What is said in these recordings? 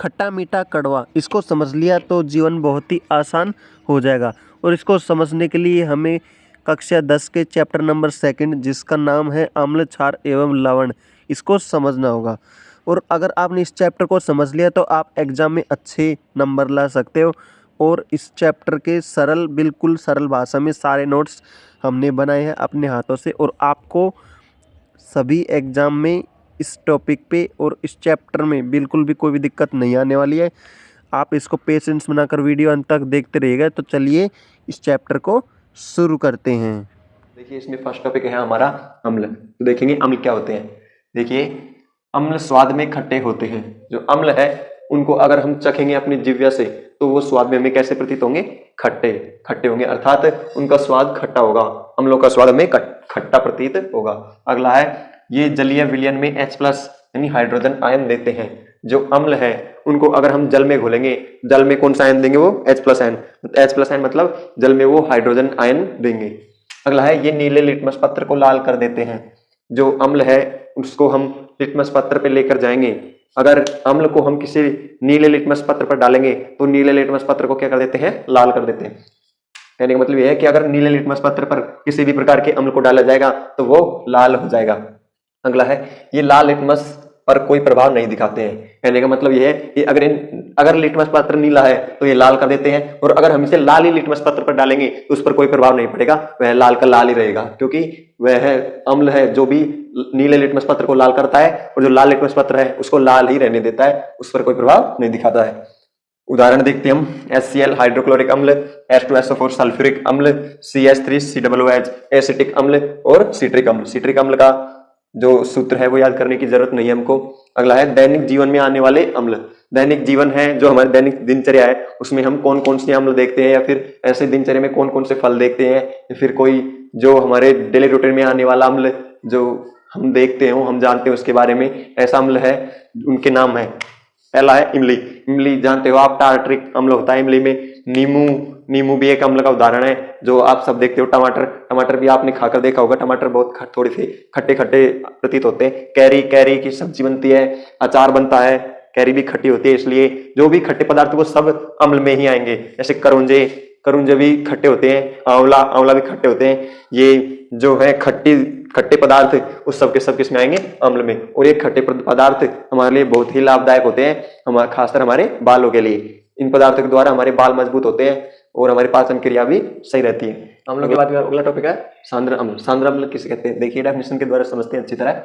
खट्टा मीठा कड़वा, इसको समझ लिया तो जीवन बहुत ही आसान हो जाएगा। और इसको समझने के लिए हमें कक्षा 10 के चैप्टर नंबर 2 जिसका नाम है अम्ल क्षार एवं लवण, इसको समझना होगा। और अगर आपने इस चैप्टर को समझ लिया तो आप एग्ज़ाम में अच्छे नंबर ला सकते हो। और इस चैप्टर के बिल्कुल सरल भाषा में सारे नोट्स हमने बनाए हैं अपने हाथों से, और आपको सभी एग्ज़ाम में इस टॉपिक पे और इस चैप्टर में बिल्कुल भी कोई भी दिक्कत नहीं आने वाली है। आप इसको पेशेंस बनाकर वीडियो अंत तक देखते रहिएगा। तो चलिए इस चैप्टर को शुरू करते हैं। देखिए, इसमें फर्स्ट टॉपिक है हमारा अम्ल। तो देखेंगे अम्ल क्या होते हैं। देखिए, अम्ल स्वाद में खट्टे होते हैं। जो अम्ल है उनको अगर हम चखेंगे अपनी जिह्वा से तो वो स्वाद में हमें कैसे प्रतीत होंगे? खट्टे खट्टे होंगे, अर्थात उनका स्वाद खट्टा होगा। अम्लों का स्वाद हमें खट्टा प्रतीत होगा। अगला है, ये जलीय विलयन में H+ यानी हाइड्रोजन आयन देते हैं। जो अम्ल है उनको अगर हम जल में घोलेंगे, जल में कौन सा आयन देंगे? वो H+ आयन। H+ आयन मतलब जल में वो हाइड्रोजन आयन देंगे। अगला है, ये नीले लिटमस पत्र को लाल कर देते हैं। जो अम्ल है उसको हम लिटमस पत्र पे लेकर जाएंगे। अगर अम्ल को हम किसी नीले लिटमस पत्र पर डालेंगे तो नीले लिटमस पत्र को क्या कर देते हैं? लाल कर देते हैं। कहने का मतलब यह है कि अगर नीले लिटमस पत्र पर किसी भी प्रकार के अम्ल को डाला जाएगा तो वो लाल हो जाएगा। अगला है, ये लाल लिटमस पर कोई प्रभाव नहीं दिखाते हैं। कहने का मतलब यह है कि अगर लिटमस पत्र नीला है तो ये लाल कर देते हैं, और अगर हम इसे लाल ही लिटमस पत्र पर डालेंगे तो उस पर कोई प्रभाव नहीं पड़ेगा, वह लाल का लाल ही रहेगा, क्योंकि वह अम्ल है जो भी नीले लिटमस पत्र को लाल करता है, और जो लाल लिटमस पत्र है उसको लाल ही रहने देता है, उस पर कोई प्रभाव नहीं दिखाता है। उदाहरण देखते हैं हम, HCl हाइड्रोक्लोरिक अम्ल, H2SO4 सल्फ्यूरिक अम्ल, CH3 COOH एसिटिक अम्ल और सिट्रिक अम्ल। सिट्रिक अम्ल का जो सूत्र है वो याद करने की जरूरत नहीं है हमको। अगला है, दैनिक जीवन में आने वाले अम्ल। दैनिक जीवन है जो हमारे दैनिक दिनचर्या है, उसमें हम कौन कौन से अम्ल देखते हैं, या फिर ऐसे दिनचर्या में कौन कौन से फल देखते हैं, या फिर कोई जो हमारे डेली रूटीन में आने वाला अम्ल जो हम देखते हो, हम जानते हैं उसके बारे में, ऐसा अम्ल है, उनके नाम है। पहला है इमली। इमली जानते हो आप, टार्ट्रिक अम्ल होता है इमली में। नींबू भी एक अम्ल का उदाहरण है जो आप सब देखते हो। टमाटर भी आपने खाकर देखा होगा। टमाटर बहुत थोड़े से खट्टे खट्टे प्रतीत होते हैं। कैरी की सब्जी बनती है, अचार बनता है, कैरी भी खट्टी होती है, इसलिए जो भी खट्टे पदार्थ वो सब अम्ल में ही आएंगे। जैसे करौंजे भी खट्टे होते हैं, आंवला भी खट्टे होते हैं। ये जो है खट्टे पदार्थ उस सब के सब किसमें आएंगे? अम्ल में। और ये खट्टे पदार्थ हमारे लिए बहुत ही लाभदायक होते हैं, खासकर हमारे बालों के लिए। इन पदार्थों के द्वारा हमारे बाल मजबूत होते हैं और हमारी पाचन क्रिया भी सही रहती है। अम्लों के बाद अगला टॉपिक है सांद्र अम्ल। सांद्र अम्ल किसे कहते हैं? देखिए, डेफिनेशन के द्वारा समझते हैं अच्छी तरह।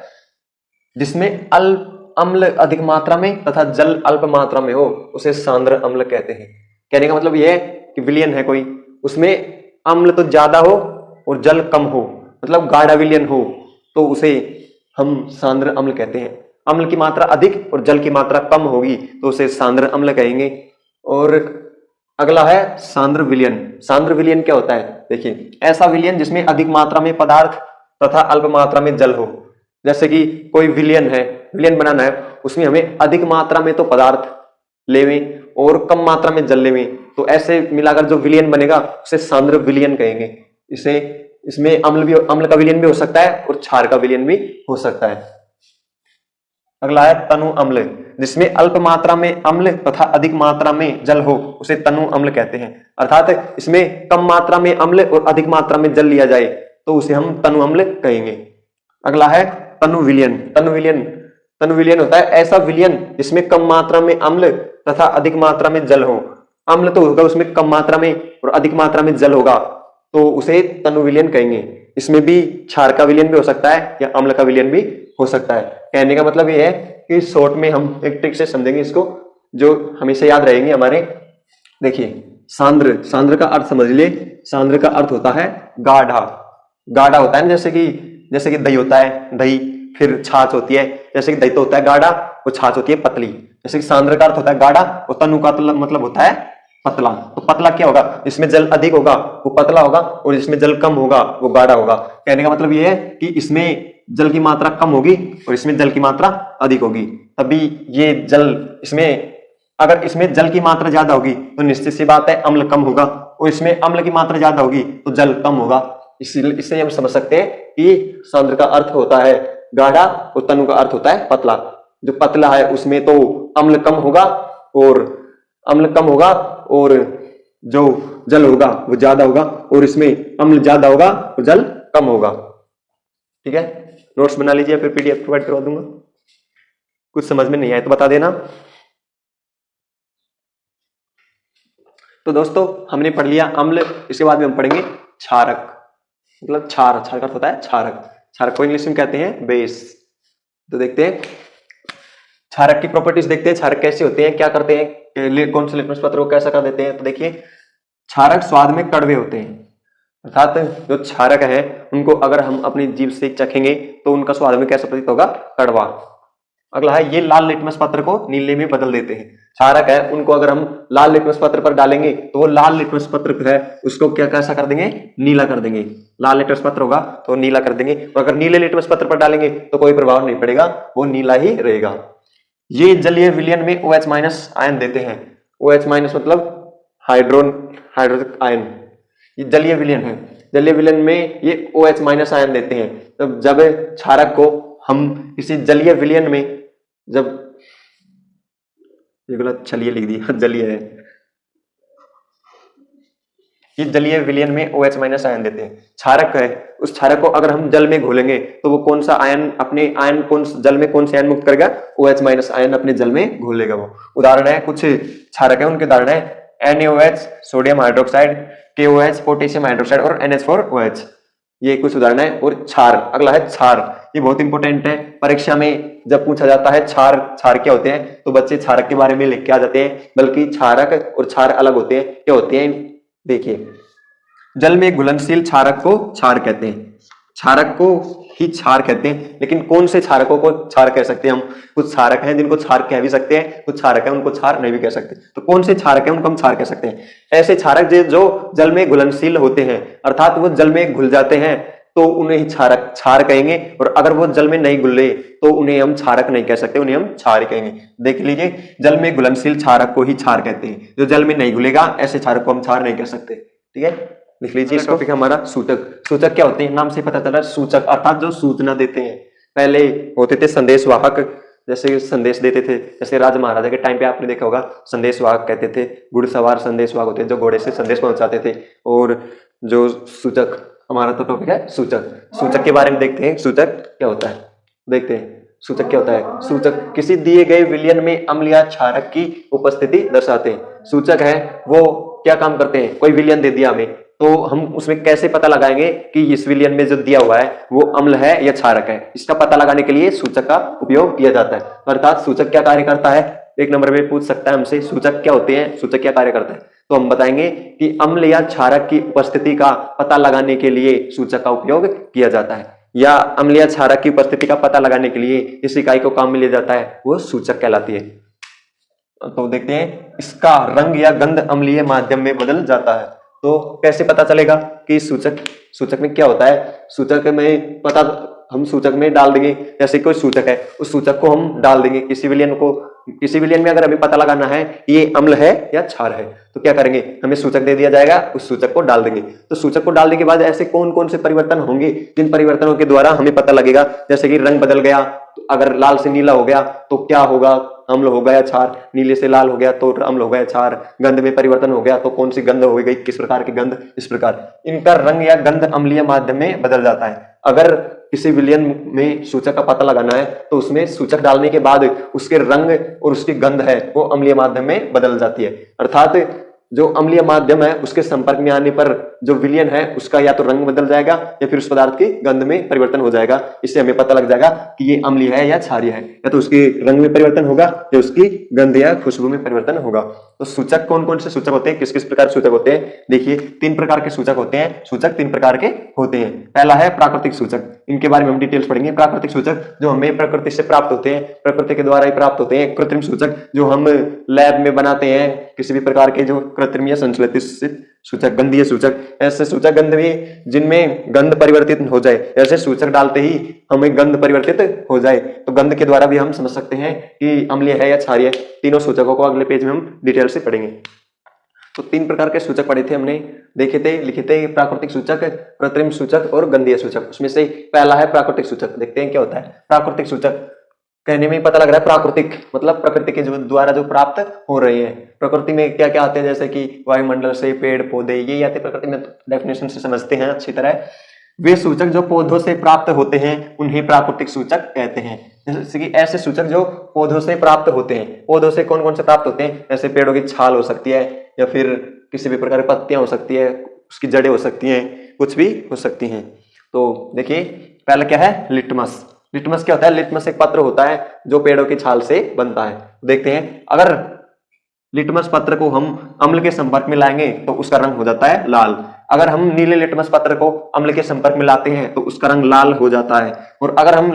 जिसमें अम्ल अधिक मात्रा में तथा जल अल्प मात्रा में हो उसे सांद्र अम्ल कहते हैं। कहने का मतलब यह है कि विलयन है कोई, उसमें अम्ल तो ज्यादा हो और जल कम हो, मतलब गाढ़ा विलयन हो, तो उसे हम सांद्र अम्ल कहते हैं। अम्ल की मात्रा अधिक और जल की मात्रा कम होगी तो उसे सांद्र अम्ल कहेंगे। और अगला है सांद्र विलयन। सांद्र विलयन क्या होता है? देखिए, ऐसा विलयन जिसमें अधिक मात्रा में पदार्थ तथा अल्प मात्रा में जल हो। जैसे कि कोई विलयन है, विलयन बनाना है, उसमें हमें अधिक मात्रा में तो पदार्थ लेवें और कम मात्रा में जल लेवें, तो ऐसे मिलाकर जो विलयन बनेगा उसे सांद्र विलयन कहेंगे। इसमें अम्ल का विलयन भी हो सकता है और क्षार का विलयन भी हो सकता है। अगला है तनु अम्ल। जिसमें अल्प मात्रा में अम्ल तथा अधिक मात्रा में जल हो उसे तनु अम्ल कहते हैं। अर्थात इसमें कम मात्रा में अम्ल और अधिक मात्रा में जल लिया जाए तो उसे हम तनु अम्ल कहेंगे। अगला है तनु विलयन। तनु विलयन होता है ऐसा विलयन जिसमें कम मात्रा में अम्ल तथा अधिक मात्रा में जल हो। अम्ल तो होगा उसमें कम मात्रा में और अधिक मात्रा में जल होगा, तो उसे तनु विलयन कहेंगे। इसमें भी क्षार का विलयन भी हो सकता है या अम्ल का विलयन भी हो सकता है। कहने का मतलब ये है कि शॉर्ट में हम एक ट्रिक से समझेंगे इसको, जो हमेशा याद रहेंगे हमारे। देखिए, सांद्र का अर्थ समझ लिए। सांद्र का अर्थ होता है गाढ़ा होता है ना, जैसे कि दही होता है, दही, फिर छाछ होती है। जैसे कि दही तो होता है गाढ़ा और छाछ होती है पतली। जैसे कि सांद्र का अर्थ होता है गाढ़ा और तनु का मतलब होता है पतला। तो पतला क्या होगा? इसमें जल अधिक होगा वो पतला होगा, और इसमें जल कम होगा वो गाढ़ा होगा। कहने का मतलब ये है कि इसमें जल की मात्रा कम होगी और इसमें जल की मात्रा अधिक होगी, तभी ये अगर इसमें जल की मात्रा ज्यादा होगी तो निश्चित सी बात है अम्ल कम होगा, और इसमें अम्ल की मात्रा ज्यादा होगी तो जल कम होगा। इससे हम समझ सकते हैं कि सांद्र का अर्थ होता है गाढ़ा और तनु का अर्थ होता है पतला। जो पतला है उसमें तो अम्ल कम होगा और अम्ल कम होगा और जो जल होगा वो ज्यादा होगा, और इसमें अम्ल ज्यादा होगा और जल कम होगा। ठीक है, नोट्स बना लीजिए, फिर पीडीएफ प्रोवाइड करवा दूंगा। कुछ समझ में नहीं आए तो बता देना। तो दोस्तों हमने पढ़ लिया अम्ल, इसके बाद में हम पढ़ेंगे क्षारक। मतलब क्षार, क्षार का अर्थ होता है क्षारक, क्षारक को इंग्लिश में कहते हैं बेस। तो देखते हैं क्षारक की प्रॉपर्टीज, देखते हैं क्षारक कैसे होते हैं, क्या करते हैं, कौन से लिटमस पत्र को कैसा कर देते हैं। तो देखिए क्षारक स्वाद में कड़वे होते हैं, अर्थात जो क्षारक है उनको अगर हम अपनी जीभ से चखेंगे तो उनका स्वाद में कैसा प्रतीत होगा, कड़वा। अगला है ये लाल लिटमस पत्र को नीले में बदल देते हैं। क्षारक है उनको अगर हम लाल लिटमस पत्र पर डालेंगे तो वो लाल लिटमस पत्र है उसको क्या कैसा कर देंगे, नीला कर देंगे। लाल लिटमस पत्र होगा तो नीला कर देंगे, और अगर नीले लिटमस पत्र पर डालेंगे तो कोई प्रभाव नहीं पड़ेगा, वो नीला ही रहेगा। ये जलीय विलयन में OH माइनस आयन देते हैं। OH माइनस मतलब हाइड्रोजन आयन, ये जलीय विलयन है। जलीय विलयन में ये OH माइनस आयन देते हैं। तब जब क्षारक को हम इसी जलीय विलयन में, जब ये गलत छलीय लिख दिया, जलीय है, ये जलीय विलयन में OH माइनस आयन देते हैं। क्षारक है, उस क्षारक को अगर हम जल में घोलेंगे तो वो कौन सा आयन अपने आयन कौन जल में कौन से आयन मुक्त करेगा, OH माइनस आयन अपने जल में घोलेगा। वो उदाहरण है, कुछ क्षारक है उनके उदाहरण है NaOH sodium hydroxide, KOH potassium hydroxide और NH4OH, ये कुछ उदाहरण है। और क्षार, अगला है क्षार, ये बहुत इंपॉर्टेंट है, परीक्षा में जब पूछा जाता है क्षार, क्षार क्या होते हैं तो बच्चे क्षारक के बारे में लिख के आ जाते हैं, बल्कि क्षारक और क्षार अलग होते हैं। क्या होते हैं देखिए, जल में घुलनशील क्षारक को क्षार कहते हैं, क्षारक को ही क्षार कहते हैं। लेकिन कौन से क्षारकों को क्षार कह सकते हैं हम, कुछ क्षारक हैं जिनको क्षार कह भी सकते हैं, कुछ क्षारक हैं उनको क्षार नहीं भी कह सकते। तो कौन से क्षारक हैं उनको हम क्षार कह सकते हैं, ऐसे क्षारक जो जल में घुलनशील होते हैं, अर्थात वो जल में घुल जाते हैं तो उन्हें ही क्षारक क्षार कहेंगे, और अगर वो जल में नहीं घुल रहे तो उन्हें हम क्षारक नहीं कह सकते, उन्हें हम क्षार कहेंगे। देख लीजिए, जल में घुलनशील क्षारक को ही क्षार कहते हैं, जो जल में नहीं घुलेगा ऐसे क्षारक को हम क्षार नहीं कह सकते। ठीक है, लिख लीजिए। इस टॉपिक हमारा सूचक। सूचक क्या होते हैं, नाम से पता चला, सूचक अर्थात जो सूचना देते हैं। पहले होते थे संदेशवाहक, जैसे संदेश देते थे, जैसे राजा महाराजा के टाइम पे आपने देखा होगा संदेशवाहक कहते थे, घुड़सवार संदेशवाहक होते हैं जो घोड़े से संदेश पहुंचाते थे। और जो सूचक, हमारा तो टॉपिक है सूचक। सूचक के बारे में देखते हैं, सूचक क्या होता है, देखते हैं सूचक क्या होता है। सूचक किसी दिए गए विलयन में अम्ल या क्षारक की उपस्थिति दर्शाते हैं। सूचक है वो क्या काम करते हैं, कोई विलयन दे दिया हमें तो हम उसमें कैसे पता लगाएंगे कि इस विलयन में जो दिया हुआ है वो अम्ल है या क्षारक है, इसका पता लगाने के लिए सूचक का उपयोग किया जाता है। अर्थात सूचक क्या कार्य करता है, एक नंबर में पूछ सकता है हमसे, सूचक क्या होते हैं, सूचक क्या कार्य करता है, तो हम बताएंगे कि अम्ल या क्षारक की उपस्थिति का पता लगाने के लिए सूचक का उपयोग किया जाता है, या अम्ल या क्षारक की उपस्थिति का पता लगाने के लिए इस इकाई को काम में लिया जाता है, वो सूचक कहलाती है। तो देखते हैं, इसका रंग या गंध अम्लीय माध्यम में बदल जाता है। तो कैसे पता चलेगा कि सूचक में क्या होता है, सूचक में पता हम सूचक में डाल देंगे, जैसे कोई सूचक है उस सूचक को हम डाल देंगे किसी विलयन में अगर हमें पता लगाना है ये अम्ल है या क्षार है तो क्या करेंगे, हमें सूचक दे दिया जाएगा, उस सूचक को डाल देंगे। तो सूचक को डालने के बाद ऐसे कौन कौन से परिवर्तन होंगे जिन परिवर्तनों के द्वारा हमें पता लगेगा, जैसे कि रंग बदल गया, तो अगर लाल से नीला हो गया तो क्या होगा, अम्ल हो गया क्षार, नीले से लाल हो गया तो अम्ल हो गया क्षार, गंध में परिवर्तन हो गया तो कौन सी गंध हो गई, किस प्रकार की गंध, इस प्रकार इनका रंग या गंध अम्लीय माध्यम में बदल जाता है। अगर किसी विलयन में सूचक का पता लगाना है तो उसमें सूचक डालने के बाद उसके रंग और उसकी गंध है वो अम्लीय माध्यम में बदल जाती है। अर्थात जो अम्लीय माध्यम है उसके संपर्क में आने पर जो विलयन है उसका या तो रंग बदल जाएगा या फिर उस पदार्थ की गंध में परिवर्तन हो जाएगा। इससे हमें पता लग जाएगा कि ये अम्लीय है या क्षारीय है, या तो उसके रंग में परिवर्तन होगा या उसकी गंध या खुशबू में परिवर्तन होगा। तो सूचक कौन कौन से सूचक होते हैं, किस किस प्रकार सूचक होते हैं, देखिए 3 प्रकार के सूचक होते हैं। सूचक 3 प्रकार के होते हैं। पहला है प्राकृतिक सूचक, इनके बारे में हम डिटेल्स पढ़ेंगे। प्राकृतिक सूचक जो हमें प्रकृति से प्राप्त होते हैं, प्रकृति के द्वारा ही प्राप्त होते हैं। कृत्रिम सूचक जो हम लैब में बनाते हैं, किसी भी प्रकार के जो कृत्रिम या संश्लेषित सूचक। गंधीय सूचक, ऐसे सूचक गंध में जिनमें गंध परिवर्तित हो जाए, ऐसे सूचक डालते ही हमें गंध परिवर्तित हो जाए तो गंध के द्वारा भी हम समझ सकते हैं कि अम्लीय है या क्षारीय। तीनों सूचकों को अगले पेज में हम डिटेल से पढ़ेंगे। तो 3 प्रकार के सूचक पढ़े थे हमने, देखे थे, लिखे थे, प्राकृतिक सूचक, कृत्रिम सूचक और गंधीय सूचक। उसमें से पहला है प्राकृतिक सूचक। देखते हैं क्या होता है प्राकृतिक सूचक। कहने में ही पता लग रहा है प्राकृतिक, मतलब प्रकृति के जो द्वारा जो प्राप्त हो रहे हैं। प्रकृति में क्या क्या आते हैं, जैसे कि वायुमंडल से, पेड़ पौधे, ये आते प्रकृति में, डेफिनेशन से समझते हैं अच्छी तरह। वे सूचक जो पौधों से प्राप्त होते हैं उन्हें प्राकृतिक सूचक कहते हैं। जैसे कि ऐसे सूचक जो पौधों से प्राप्त होते हैं। पौधों से कौन कौन से प्राप्त होते हैं, जैसे पेड़ों की छाल हो सकती है, या फिर किसी भी प्रकार की पत्तियां हो सकती है, उसकी जड़ें हो सकती हैं, कुछ भी हो सकती हैं। तो देखिए पहला क्या है, लिटमस। लिटमस क्या होता है, लिटमस एक पत्र होता है जो पेड़ों की छाल से बनता है। देखते हैं, अगर लिटमस पत्र को हम अम्ल के संपर्क में लाएंगे तो उसका रंग हो जाता है लाल। अगर हम नीले लिटमस पत्र को अम्ल के संपर्क में लाते हैं तो उसका रंग लाल हो जाता है। और अगर हम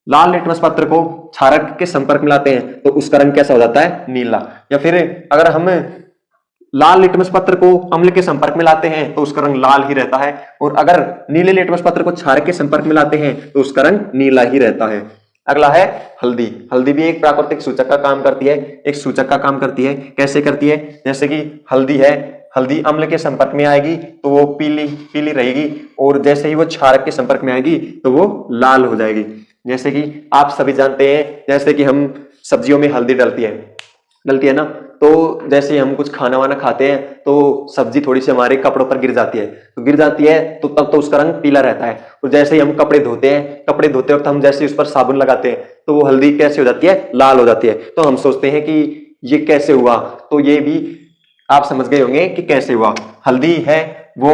लाल लिटमस पत्र को क्षारक के संपर्क में लाते हैं तो उसका रंग कैसा हो जाता है, नीला। या फिर अगर हम लाल लिटमस पत्र को अम्ल के संपर्क में लाते हैं तो उसका रंग लाल ही रहता है। और अगर नीले लिटमस पत्र को क्षारक के संपर्क में लाते हैं तो उसका रंग नीला ही रहता है। अगला है हल्दी। हल्दी भी एक प्राकृतिक सूचक का काम करती है, एक सूचक का काम करती है। कैसे करती है, जैसे कि हल्दी है, हल्दी अम्ल के संपर्क में आएगी तो वो पीली पीली रहेगी, और जैसे ही वो क्षारक के संपर्क में आएगी तो वो लाल हो जाएगी। जैसे कि आप सभी जानते हैं, जैसे कि हम सब्जियों में हल्दी डलती है ना, तो जैसे हम कुछ खाना वाना खाते हैं तो सब्जी थोड़ी सी हमारे कपड़ों पर गिर जाती है, तो तब तो उसका रंग पीला रहता है। और जैसे ही हम कपड़े धोते वक्त हम जैसे उस पर साबुन लगाते हैं तो वो हल्दी कैसे हो जाती है, लाल हो जाती है। तो हम सोचते हैं कि ये कैसे हुआ, तो ये भी आप समझ गए होंगे कि कैसे हुआ। हल्दी है वो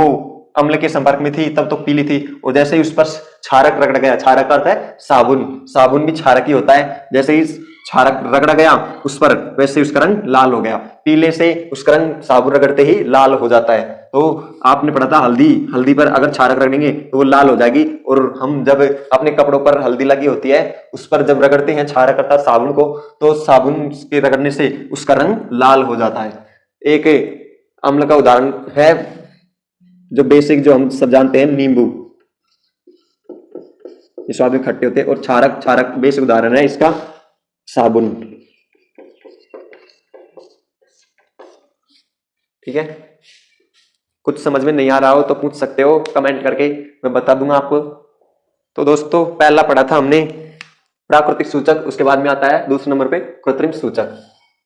अम्ल के संपर्क में थी तब तो पीली थी, और जैसे ही उस पर क्षारक रगड़ गया, क्षारक का अर्थ है साबुन, साबुन भी क्षारक ही होता है, जैसे ही क्षारक रगड़ा गया उस पर वैसे उसका रंग लाल हो गया। पीले से उसका रंग साबुन रगड़ते ही लाल हो जाता है। तो आपने पढ़ा था हल्दी पर अगर क्षारक रगड़ेंगे तो वो लाल हो जाएगी। और हम जब अपने कपड़ों पर हल्दी लगी होती है उस पर जब रगड़ते हैं क्षारक अर्थात साबुन को, तो साबुन के रगड़ने से उसका रंग लाल हो जाता है। एक अम्ल का उदाहरण है जो बेसिक जो हम सब जानते हैं, नींबू, ये स्वाद में खट्टे होते हैं। और क्षारक बेसिक उदाहरण है इसका साबुन। ठीक है, कुछ समझ में नहीं आ रहा हो तो पूछ सकते हो कमेंट करके, मैं बता दूंगा आपको। तो दोस्तों पहला पढ़ा था हमने प्राकृतिक सूचक, उसके बाद में आता है दूसरे नंबर पे कृत्रिम सूचक।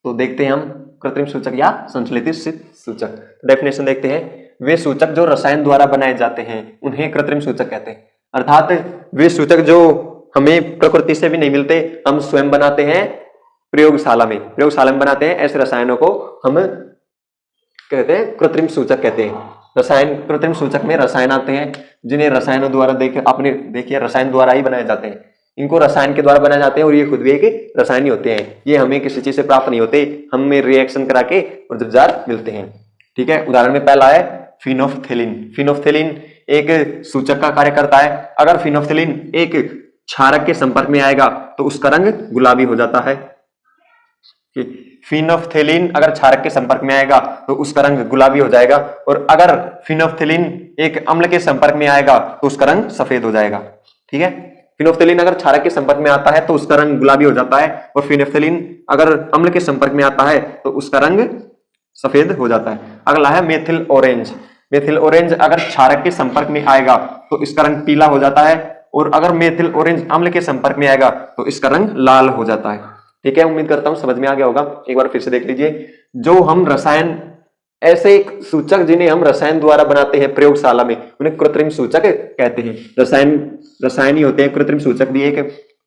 तो देखते हैं हम कृत्रिम सूचक या संश्लेषित सूचक। डेफिनेशन देखते हैं, वे सूचक जो रसायन द्वारा बनाए जाते हैं उन्हें कृत्रिम सूचक कहते हैं। अर्थात वे सूचक जो हमें प्रकृति से भी नहीं मिलते, हम स्वयं बनाते हैं, प्रयोगशाला में बनाते हैं, ऐसे रसायनों को हम कहते हैं कृत्रिम सूचक कहते हैं। रसायन, कृत्रिम सूचक में रसायन आते हैं जिन्हें रसायनों द्वारा देखिए रसायन द्वारा ही बनाए जाते हैं। इनको रसायन के द्वारा बनाए जाते हैं और ये खुद भी एक रसायन ही होते हैं। ये हमें किसी चीज से प्राप्त नहीं होते, हमें रिएक्शन करा के और जब जार मिलते हैं। ठीक है, उदाहरण में पहला है फिनोफ्थेलिन। फिनोफ्थेलिन एक सूचक का कार्य करता है। अगर फिनोफ्थेलिन एक क्षारक के संपर्क में आएगा तो उसका रंग गुलाबी हो जाता है। फिनोफ्थेलिन अगर क्षारक के संपर्क में आएगा तो उसका रंग गुलाबी हो जाएगा, और अगर फिनोफ्थेलिन एक अम्ल के संपर्क में आएगा तो उसका रंग सफेद हो जाएगा। ठीक है, फिनोफ्थेलिन अगर क्षारक के संपर्क में आता है तो उसका रंग गुलाबी हो जाता है, और फिनोफ्थेलिन अगर अम्ल के संपर्क में आता है तो उसका रंग सफेद हो जाता है। अगला है मेथिल ऑरेंज। मेथिल ऑरेंज अगर क्षारक के संपर्क में आएगा तो इसका रंग पीला हो जाता है, और अगर मेथिल ऑरेंज अम्ल के संपर्क में आएगा तो इसका रंग लाल हो जाता है। ठीक है, उम्मीद करता हूं समझ में आ गया होगा। एक बार फिर से देख लीजिए, जो हम रसायन, ऐसे सूचक जिन्हें हम रसायन द्वारा बनाते हैं प्रयोगशाला में, उन्हें कृत्रिम सूचक कहते हैं। रसायन ही होते हैं, कृत्रिम सूचक भी एक।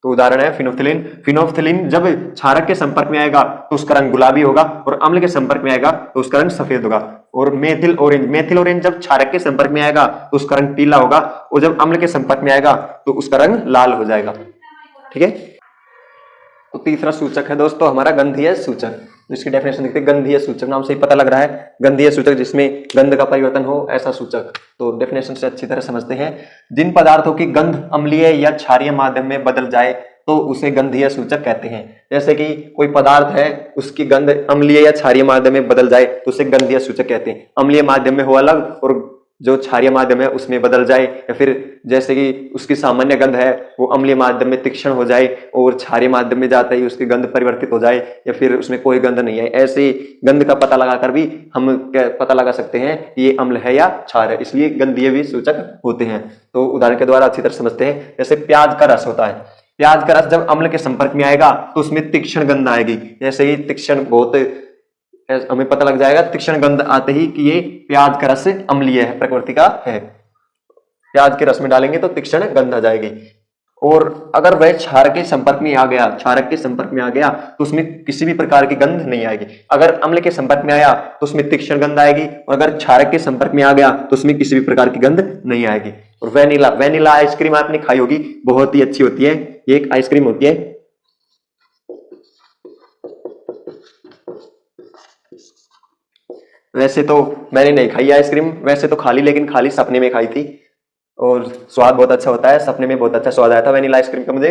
तो उदाहरण है फिनोफ्थेलिन। फिनोफ्थेलिन जब क्षारक के संपर्क में आएगा तो उसका रंग गुलाबी होगा, और अम्ल के संपर्क में आएगा तो उसका रंग सफेद होगा। और मेथिल ऑरेंज जब क्षारक के संपर्क में आएगा तो उसका रंग पीला होगा, और जब अम्ल के संपर्क में आएगा तो उसका रंग लाल हो जाएगा। ठीक है, तो तीसरा सूचक है दोस्तों हमारा गंधीय सूचक, जिसकी डेफिनेशन देखते हैं। गंधीय सूचक नाम से ही पता लग रहा है, गंधीय सूचक जिसमें गंध का परिवर्तन हो, ऐसा सूचक। तो डेफिनेशन से अच्छी तरह समझते हैं। जिन पदार्थों की गंध अम्लीय या क्षारीय माध्यम में बदल जाए तो उसे गंधीय सूचक कहते हैं। जैसे कि कोई पदार्थ है, उसकी गंध अम्लीय या क्षारीय माध्यम में बदल जाए तो उसे गंधीय सूचक कहते हैं। अम्लीय माध्यम में हो अलग, और जो क्षारीय माध्यम है उसमें बदल जाए, या फिर जैसे कि उसकी सामान्य गंध है वो अम्लीय माध्यम में तीक्ष्ण हो जाए और क्षारीय माध्यम में जाते ही उसकी गंध परिवर्तित हो जाए, या फिर उसमें कोई गंध नहीं है। ऐसे गंध का पता लगाकर भी हम पता लगा सकते हैं ये अम्ल है या क्षार है, इसलिए गंधीय भी सूचक होते हैं। तो उदाहरण के द्वारा अच्छी तरह समझते हैं। जैसे प्याज का रस होता है, प्याज का रस जब अम्ल के संपर्क में आएगा तो उसमें तीक्ष्ण गंध आएगी। जैसे ही तीक्ष्ण, बहुत हमें पता लग जाएगा तीक्ष्ण गंध आते ही कि ये प्याज का रस अम्लीय है, प्रकृति का है। प्याज के रस में डालेंगे तो तीक्ष्ण गंध आ जाएगी। और अगर वह क्षारक के संपर्क में आ गया, क्षारक के संपर्क में आ गया तो उसमें किसी भी प्रकार की गंध नहीं आएगी। अगर अम्ल के संपर्क में आया तो उसमें तीक्ष्ण गंध आएगी, और अगर क्षारक के संपर्क में आ गया तो उसमें किसी भी प्रकार की गंध नहीं आएगी। और वेनिला आइसक्रीम आपने खाई होगी, बहुत ही अच्छी होती है। ये एक आइसक्रीम होती है। वैसे तो मैंने नहीं खाई आइसक्रीम, वैसे तो खा ली, लेकिन खाली सपने में खाई थी और स्वाद बहुत अच्छा होता है। सपने में बहुत अच्छा स्वाद आया था वेनिला आइसक्रीम का मुझे।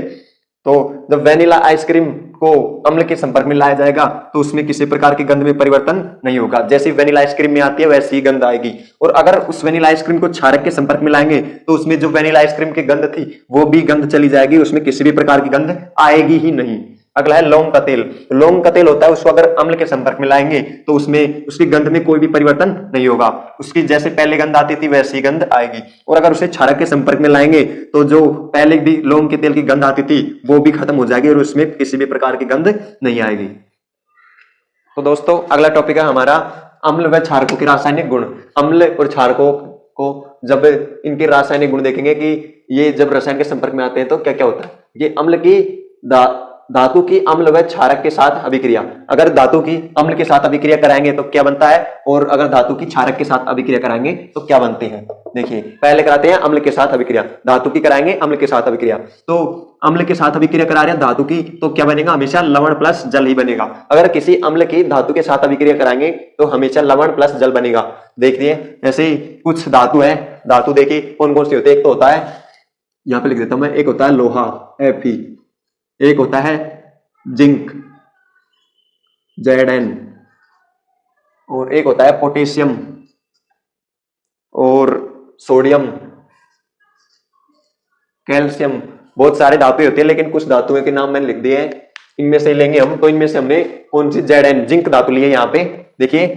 तो जब वेनिला आइसक्रीम को अम्ल के संपर्क में लाया जाएगा तो उसमें किसी प्रकार की गंध में परिवर्तन नहीं होगा। जैसी वेनिला आइसक्रीम में आती है वैसी ही गंध आएगी। और अगर उस वेनिला आइसक्रीम को क्षारक के संपर्क में लाएंगे तो उसमें जो वेनिला आइसक्रीम की गंध थी वो भी गंध चली जाएगी, उसमें किसी भी प्रकार की गंध आएगी ही नहीं। अगला है लौंग का तेल। लौंग का तेल होता है, उसको अगर अम्ल के संपर्क में लाएंगे तो उसमें उसकी गंध में कोई भी परिवर्तन नहीं होगा, उसकी जैसे पहले गंध आती थी वैसी गंध आएगी। और अगर उसे क्षारक के संपर्क में लाएंगे तो जो पहले भी लौंग के तेल की गंध आती थी वो भी खत्म हो जाएगी और उसमें किसी भी प्रकार की गंध नहीं आएगी। तो दोस्तों अगला टॉपिक है हमारा अम्ल व क्षारकों के रासायनिक गुण। अम्ल और क्षारकों को जब इनके रासायनिक गुण देखेंगे कि ये जब रसायन के संपर्क में आते हैं तो क्या क्या होता है। ये अम्ल की धातु की अम्ल व क्षारक के साथ अभिक्रिया, अगर धातु की अम्ल के साथ अभिक्रिया कराएंगे तो क्या बनता है, और अगर धातु की क्षारक के साथ अभिक्रिया कराएंगे तो क्या बनते हैं। देखिए पहले कराते हैं अम्ल के साथ अभिक्रिया, धातु की कराएंगे अम्ल के साथ अभिक्रिया। तो अम्ल के साथ अभिक्रिया करा रहे हैं धातु की, तो क्या बनेगा, हमेशा लवण प्लस जल ही बनेगा। अगर किसी अम्ल की धातु के साथ अभिक्रिया कराएंगे तो हमेशा लवण प्लस जल बनेगा। देखिए जैसे कुछ धातु है, धातु देखिए कौन कौन सी होती है। एक तो होता है, यहाँ पे लिख देता हूं मैं, एक होता है लोहा Fe, एक होता है जिंक Zn, और एक होता है पोटेशियम और सोडियम, कैल्शियम। बहुत सारे धातुएं होती है, लेकिन कुछ धातुओं के नाम मैंने लिख दिए हैं, इनमें से लेंगे हम। तो इनमें से हमने कौन सी Zn जिंक धातु ली है यहाँ पे। देखिए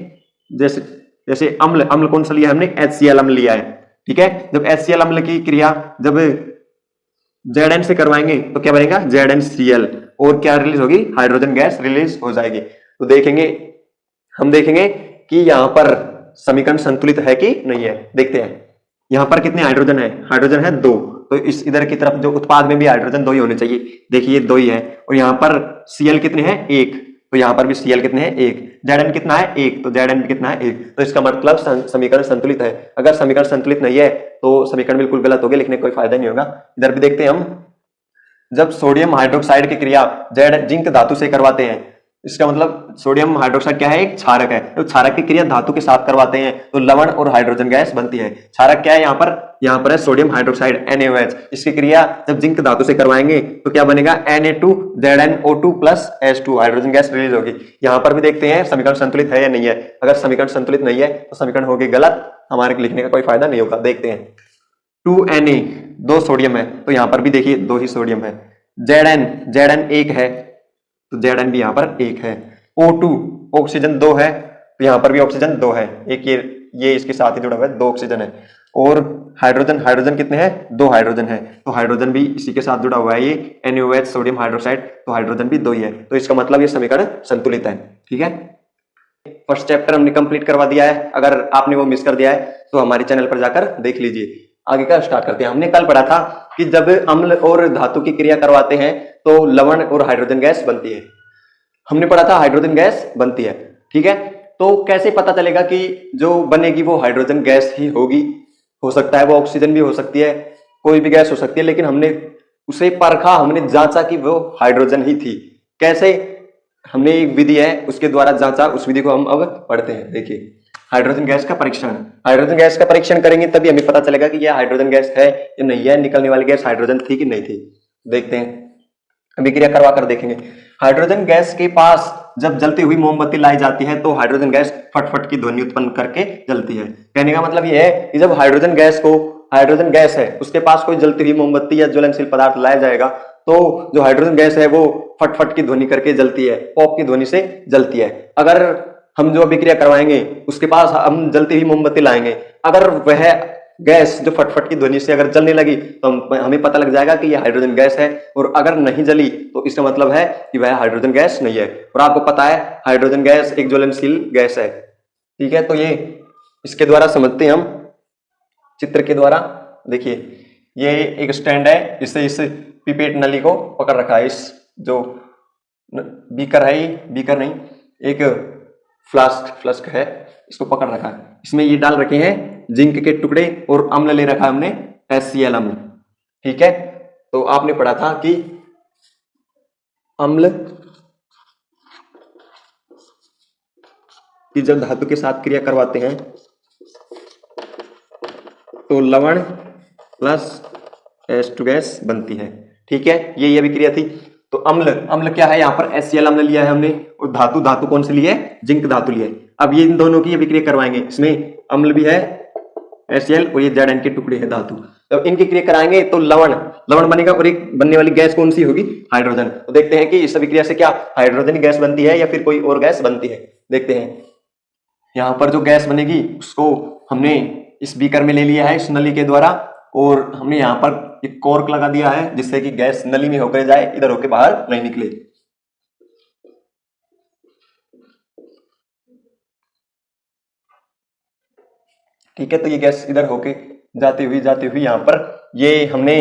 जैसे जैसे अम्ल कौन सा लिया है हमने, HCl अम्ल लिया है। ठीक है, जब HCl अम्ल की क्रिया जब Zn से करवाएंगे तो क्या बनेगा, ZnCl, और क्या रिलीज होगी, हाइड्रोजन गैस रिलीज हो जाएगी। तो देखेंगे, हम देखेंगे कि यहां पर समीकरण संतुलित है कि नहीं है। देखते हैं यहां पर कितने हाइड्रोजन है, हाइड्रोजन है 2, तो इस इधर की तरफ जो उत्पाद में भी हाइड्रोजन 2 ही होने चाहिए। देखिए 2 ही है, और यहां पर Cl कितने हैं, 1, तो यहां पर भी Cl कितने हैं, 1। Zn कितना है, 1, तो Zn कितना है, 1। तो इसका मतलब समीकरण संतुलित है। अगर समीकरण संतुलित नहीं है तो समीकरण बिल्कुल गलत हो गया, लिखने का कोई फायदा नहीं होगा। इधर भी देखते हैं हम, जब सोडियम हाइड्रोक्साइड की क्रिया जिंक धातु से करवाते हैं, इसका मतलब सोडियम हाइड्रोक्साइड क्या है, एक क्षारक है। तो क्षारक की क्रिया धातु के साथ करवाते हैं तो लवण और हाइड्रोजन गैस बनती है। क्षारक क्या है यहाँ पर है सोडियम हाइड्रोक्साइड NaOH। इसकी क्रिया जब जिंक धातु से करवाएंगे तो क्या बनेगा, Na2ZnO2 plus H2, hydrogen gas release होगी। यहाँ पर भी देखते हैं समीकरण संतुलित है या नहीं है। अगर समीकरण संतुलित नहीं है तो समीकरण होगी गलत, हमारे लिखने का कोई फायदा नहीं होगा। देखते हैं 2Na, 2 सोडियम है, तो यहाँ पर भी देखिए 2 ही सोडियम है। Zn 1 है, तो Zn भी यहाँ पर 1 है। O2 ऑक्सीजन 2 है, तो यहाँ पर भी ऑक्सीजन 2 है। एक ये इसके साथ ही जुड़ा हुआ है, 2 ऑक्सीजन है। और हाइड्रोजन कितने हैं, 2 हाइड्रोजन है, तो हाइड्रोजन भी इसी के साथ जुड़ा हुआ है, ये NaOH सोडियम हाइड्रोक्साइड, तो हाइड्रोजन भी 2 ही है। तो इसका मतलब ये समीकरण संतुलित है। ठीक है, फर्स्ट चैप्टर हमने कंप्लीट करवा दिया है। अगर आपने वो मिस कर दिया है तो हमारे चैनल पर जाकर देख लीजिए। आगे का स्टार्ट करते हैं। हमने कल पढ़ा था कि जब अम्ल और धातु की क्रिया करवाते हैं तो लवण और हाइड्रोजन गैस बनती है। हमने पढ़ा था हाइड्रोजन गैस बनती है। ठीक है, तो कैसे पता चलेगा कि जो बनेगी वो हाइड्रोजन गैस ही होगी। हो सकता है वो ऑक्सीजन भी हो सकती है, कोई भी गैस हो सकती है, लेकिन हमने उसे परखा, हमने जांचा कि वो हाइड्रोजन ही थी। कैसे, हमने एक विधि है उसके द्वारा जांचा, उस विधि को हम अब पढ़ते हैं। देखिए हाइड्रोजन गैस का परीक्षण। हाइड्रोजन गैस का परीक्षण करेंगे तभी हमें पता चलेगा कि यह हाइड्रोजन गैस है या नहीं है, निकलने वाली गैस हाइड्रोजन थी कि नहीं थी। देखते हैं, अभिक्रिया करवा कर देखेंगे। हाइड्रोजन गैस के पास जब जलती हुई मोमबत्ती लाई जाती है तो हाइड्रोजन गैस फटफट की ध्वनि उत्पन्न करके जलती है। कहने का मतलब यह है कि जब हाइड्रोजन गैस है उसके पास कोई जलती हुई मोमबत्ती या ज्वलनशील पदार्थ लाया जाएगा तो जो हाइड्रोजन गैस है वो फटफट की ध्वनि करके जलती है, पॉप की ध्वनि से जलती है। अगर हम जो अभिक्रिया करवाएंगे उसके पास हम जलती हुई मोमबत्ती लाएंगे, अगर वह गैस जो फटफट की ध्वनि से अगर जलने लगी तो हमें पता लग जाएगा कि ये हाइड्रोजन गैस है, और अगर नहीं जली तो इसका मतलब है कि वह हाइड्रोजन गैस नहीं है। और आपको पता है हाइड्रोजन गैस एक ज्वलनशील गैस है। ठीक है, तो ये इसके द्वारा समझते हैं हम चित्र के द्वारा। देखिए ये एक स्टैंड है, इससे इस पिपेट नली को पकड़ रखा है, इस जो बीकर है, बीकर नहीं एक फ्लास्क है, इसको पकड़ रखा है। इसमें ये डाल रखे हैं जिंक के टुकड़े और अम्ल ले रखा है हमने HCl अम्ल। ठीक है, तो आपने पढ़ा था कि अम्ल कि जब धातु के साथ क्रिया करवाते हैं तो लवण प्लस H2 गैस बनती है। ठीक है, ये अभिक्रिया थी। तो अम्ल क्या है, यहाँ पर HCl अम्ल लिया है हमने, और धातु कौन सी ली है, जिंक धातु ली है। अब ये इन दोनों की अभिक्रिया करवाएंगे, इसमें अम्ल भी है HCl और ये Zn के टुकड़े हैं धातु। जब इनकी क्रिया कराएंगे तो लवण बनेगा, और एक बनने वाली गैस कौन सी होगी, हाइड्रोजन। तो देखते हैं कि इस अभिक्रिया से क्या हाइड्रोजन गैस बनती है या फिर कोई और गैस बनती है। देखते हैं, यहाँ पर जो गैस बनेगी उसको हमने इस बीकर में ले लिया है इस नली के द्वारा, और हमने यहाँ पर एक कॉर्क लगा दिया है जिससे कि गैस नली में होकर जाए, इधर होकर बाहर नहीं निकले। ठीक है, तो ये गैस इधर होके जाती हुई यहाँ पर ये हमने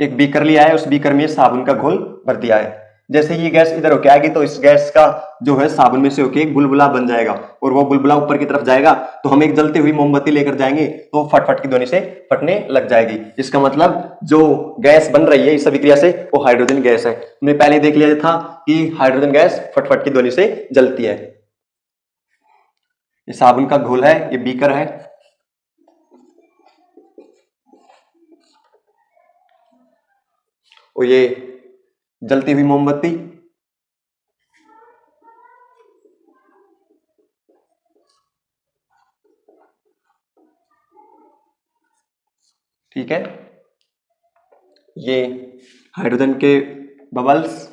एक बीकर लिया है, उस बीकर में साबुन का घोल भर दिया है। जैसे ये गैस इधर होके आएगी तो इस गैस का जो है साबुन में से होके एक बुलबुला बन जाएगा, और वो बुलबुला ऊपर की तरफ जाएगा तो हम एक जलती हुई मोमबत्ती लेकर जाएंगे तो फटफट की ध्वनि से फटने लग जाएगी। इसका मतलब जो गैस बन रही है इस अभिक्रिया से वो हाइड्रोजन गैस है। हमने पहले देख लिया था कि हाइड्रोजन गैस फटफट की ध्वनि से जलती है। ये साबुन का घोल है, ये बीकर है, और ये जलती हुई मोमबत्ती। ठीक है, ये हाइड्रोजन के बबल्स,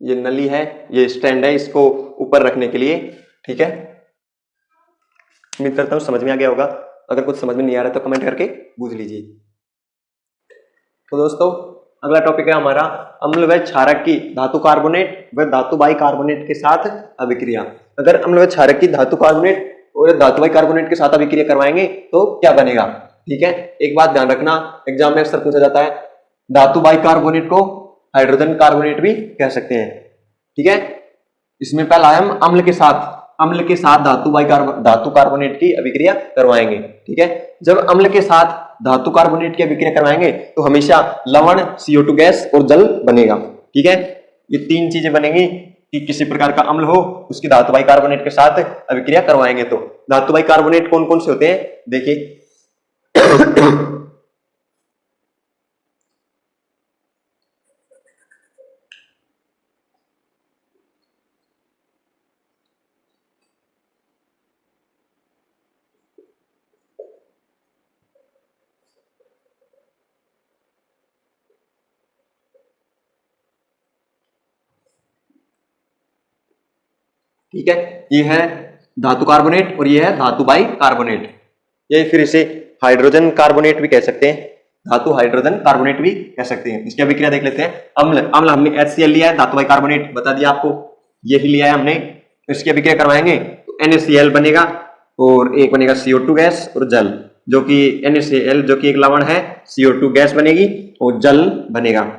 ये नली है, ये स्टैंड है इसको ऊपर रखने के लिए। ठीक है, उम्मीद करता हूं समझ में आ गया होगा। अगर कुछ समझ में नहीं आ रहा तो कमेंट करके पूछ लीजिए। तो दोस्तों अगला टॉपिक है हमारा अम्ल व क्षारक की धातु कार्बोनेट व धातु बाइकार्बोनेट के साथ अभिक्रिया। अगर अम्ल व क्षारक की धातु कार्बोनेट और धातु बाइकार्बोनेट के साथ अभिक्रिया करवाएंगे तो क्या बनेगा। ठीक है, एक बात ध्यान रखना, एग्जाम में अक्सर पूछा जाता है, धातु बाइकार्बोनेट को हाइड्रोजन कार्बोनेट भी कह सकते हैं। ठीक है, इसमें पहला हम अम्ल के साथ धातु कार्बोनेट की अभिक्रिया करवाएंगे। ठीक है, जब अम्ल के साथ धातु कार्बोनेट की अभिक्रिया करवाएंगे तो हमेशा लवण CO2 गैस और जल बनेगा। ठीक है, ये तीन चीजें बनेंगी कि किसी प्रकार का अम्ल हो उसकी धातु बाइकार्बोनेट के साथ अभिक्रिया करवाएंगे। तो धातु बाइकार्बोनेट कौन कौन से होते हैं, देखिए ठीक है, ये है धातु कार्बोनेट और ये है धातु बाइकार्बोनेट। ये फिर इसे हाइड्रोजन कार्बोनेट भी कह सकते हैं, धातु हाइड्रोजन कार्बोनेट भी कह सकते हैं। इसकी अभिक्रिया देख लेते हैं। अम्ल हमने HCl लिया है, धातु बाइकार्बोनेट बता दिया आपको, यही लिया है हमने। इसकी अभिक्रिया करवाएंगे तो NaCl बनेगा और एक बनेगा CO2 गैस और जल, जो कि NaCl जो कि एक लवण है, CO2 गैस बनेगी और जल बनेगा।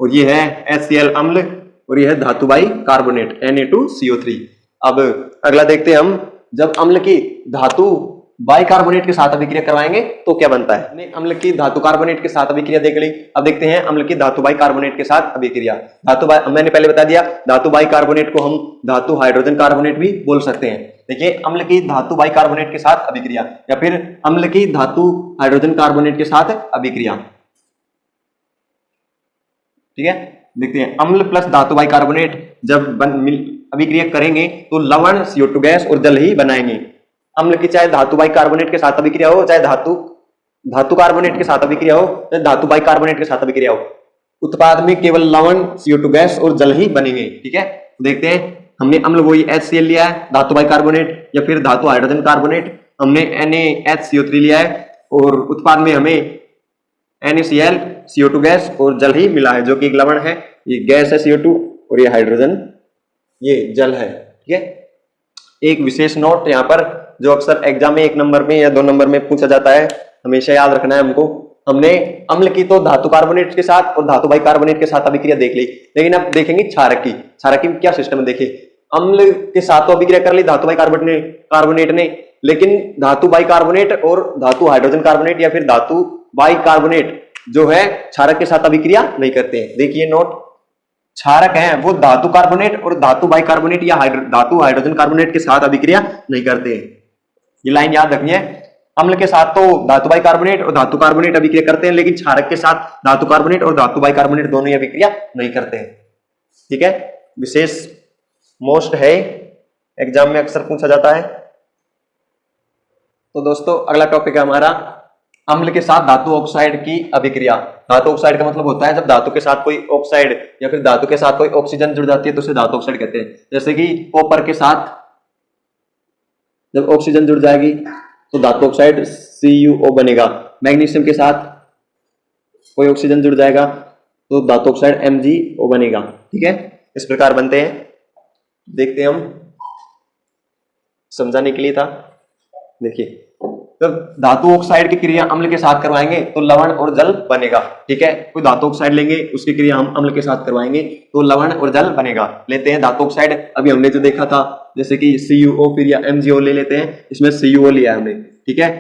और ये है HCl अम्ल और ये है धातु बाइकार्बोनेट Na2CO3। अब अगला देखते हैं हम, जब अम्ल की धातु बाइकार्बोनेट के साथ अभिक्रिया करवाएंगे तो क्या बनता है। हमने अम्ल की धातु कार्बोनेट के साथ अभिक्रिया देख ली, अब देखते हैं अम्ल की धातु बाइकार्बोनेट के साथ अभिक्रिया। मैंने पहले बता दिया, धातु बाइकार्बोनेट को हम धातु हाइड्रोजन कार्बोनेट भी बोल सकते हैं। देखिए, अम्ल की धातु बाइकार्बोनेट के साथ अभिक्रिया या फिर अम्ल की धातु हाइड्रोजन कार्बोनेट के साथ अभिक्रिया। ठीक है, देखते हैं, अम्ल प्लस धातु बाइकार्बोनेट जब अभिक्रिया करेंगे तो लवण CO2 गैस और जल ही बनाएंगे। अम्ल की चाहे धातु बाइकार्बोनेट के साथ अभिक्रिया हो, चाहे धातु कार्बोनेट के साथ अभिक्रिया हो, चाहे धातु बाइकार्बोनेट के साथ अभिक्रिया हो, उत्पाद में केवल लवण CO2 गैस और जल ही बनेंगे। ठीक है, देखते हैं, हमने अम्ल वही HCl लिया है, धातु बाइकार्बोनेट या फिर धातु हाइड्रोजन कार्बोनेट, हमने NaHCO3 लिया है और उत्पाद में हमें NaCl CO2 गैस और जल ही मिला है, जो कि एक लवण है, ये गैस है CO2 और ये हाइड्रोजन, ये जल है। ठीक है, एक विशेष नोट यहाँ पर जो अक्सर एग्जाम में 1 नंबर में या 2 नंबर में पूछा जाता है, हमेशा याद रखना है हमको। हमने अम्ल की तो धातु कार्बोनेट के साथ और धातु बाइकार्बोनेट के साथ अभिक्रिया देख ली, लेकिन अब देखेंगे क्षारक की। क्षारक की क्या सिस्टम है, देखिए अम्ल के साथ तो अभिक्रिया कर ली धातु बाइकार्बोनेट ने, लेकिन धातु बाइकार्बोनेट और धातु हाइड्रोजन कार्बोनेट या फिर धातु बाइकार्बोनेट जो है क्षारक के साथ अभिक्रिया नहीं करते हैं। देखिए नोट, क्षारक हैं वो धातु कार्बोनेट और धातु बाइकार्बोनेट या धातु हाइड्रोजन कार्बोनेट के साथ अभिक्रिया नहीं करते हैं। ये लाइन याद रखनी है। अम्ल के साथ तो धातु बाइकार्बोनेट और धातु कार्बोनेट अभिक्रिया करते हैं, लेकिन क्षारक के साथ धातु कार्बोनेट और धातु बाइकार्बोनेट दोनों ही अभिक्रिया नहीं करते हैं। ठीक है, विशेष मोस्ट है, एग्जाम में अक्सर पूछा जाता है। तो दोस्तों अगला टॉपिक है हमारा अम्ल के साथ धातु ऑक्साइड की अभिक्रिया। धातु ऑक्साइड का मतलब होता है जब धातु के साथ कोई ऑक्साइड या फिर धातु के साथ कोई ऑक्सीजन जुड़ जाती है तो उसे धातु ऑक्साइड कहते हैं। जैसे कि कॉपर के साथ जब ऑक्सीजन जुड़ जाएगी तो धातु ऑक्साइड CuO बनेगा। मैग्नीशियम के साथ कोई ऑक्सीजन जुड़ जाएगा तो धातु ऑक्साइड MgO बनेगा। ठीक है, इस प्रकार बनते हैं। देखते हैं हम, समझाने के लिए था। देखिए, जब धातु ऑक्साइड की क्रिया अम्ल के साथ करवाएंगे तो लवण और जल बनेगा। ठीक है, कोई धातु ऑक्साइड लेंगे, उसकी क्रिया हम अम्ल के साथ करवाएंगे तो लवण और जल बनेगा। लेते हैं धातु ऑक्साइड, अभी हमने जो देखा था जैसे कि CuO फिर या MgO ले लेते हैं, इसमें CuO लिया है हमने। ठीक है,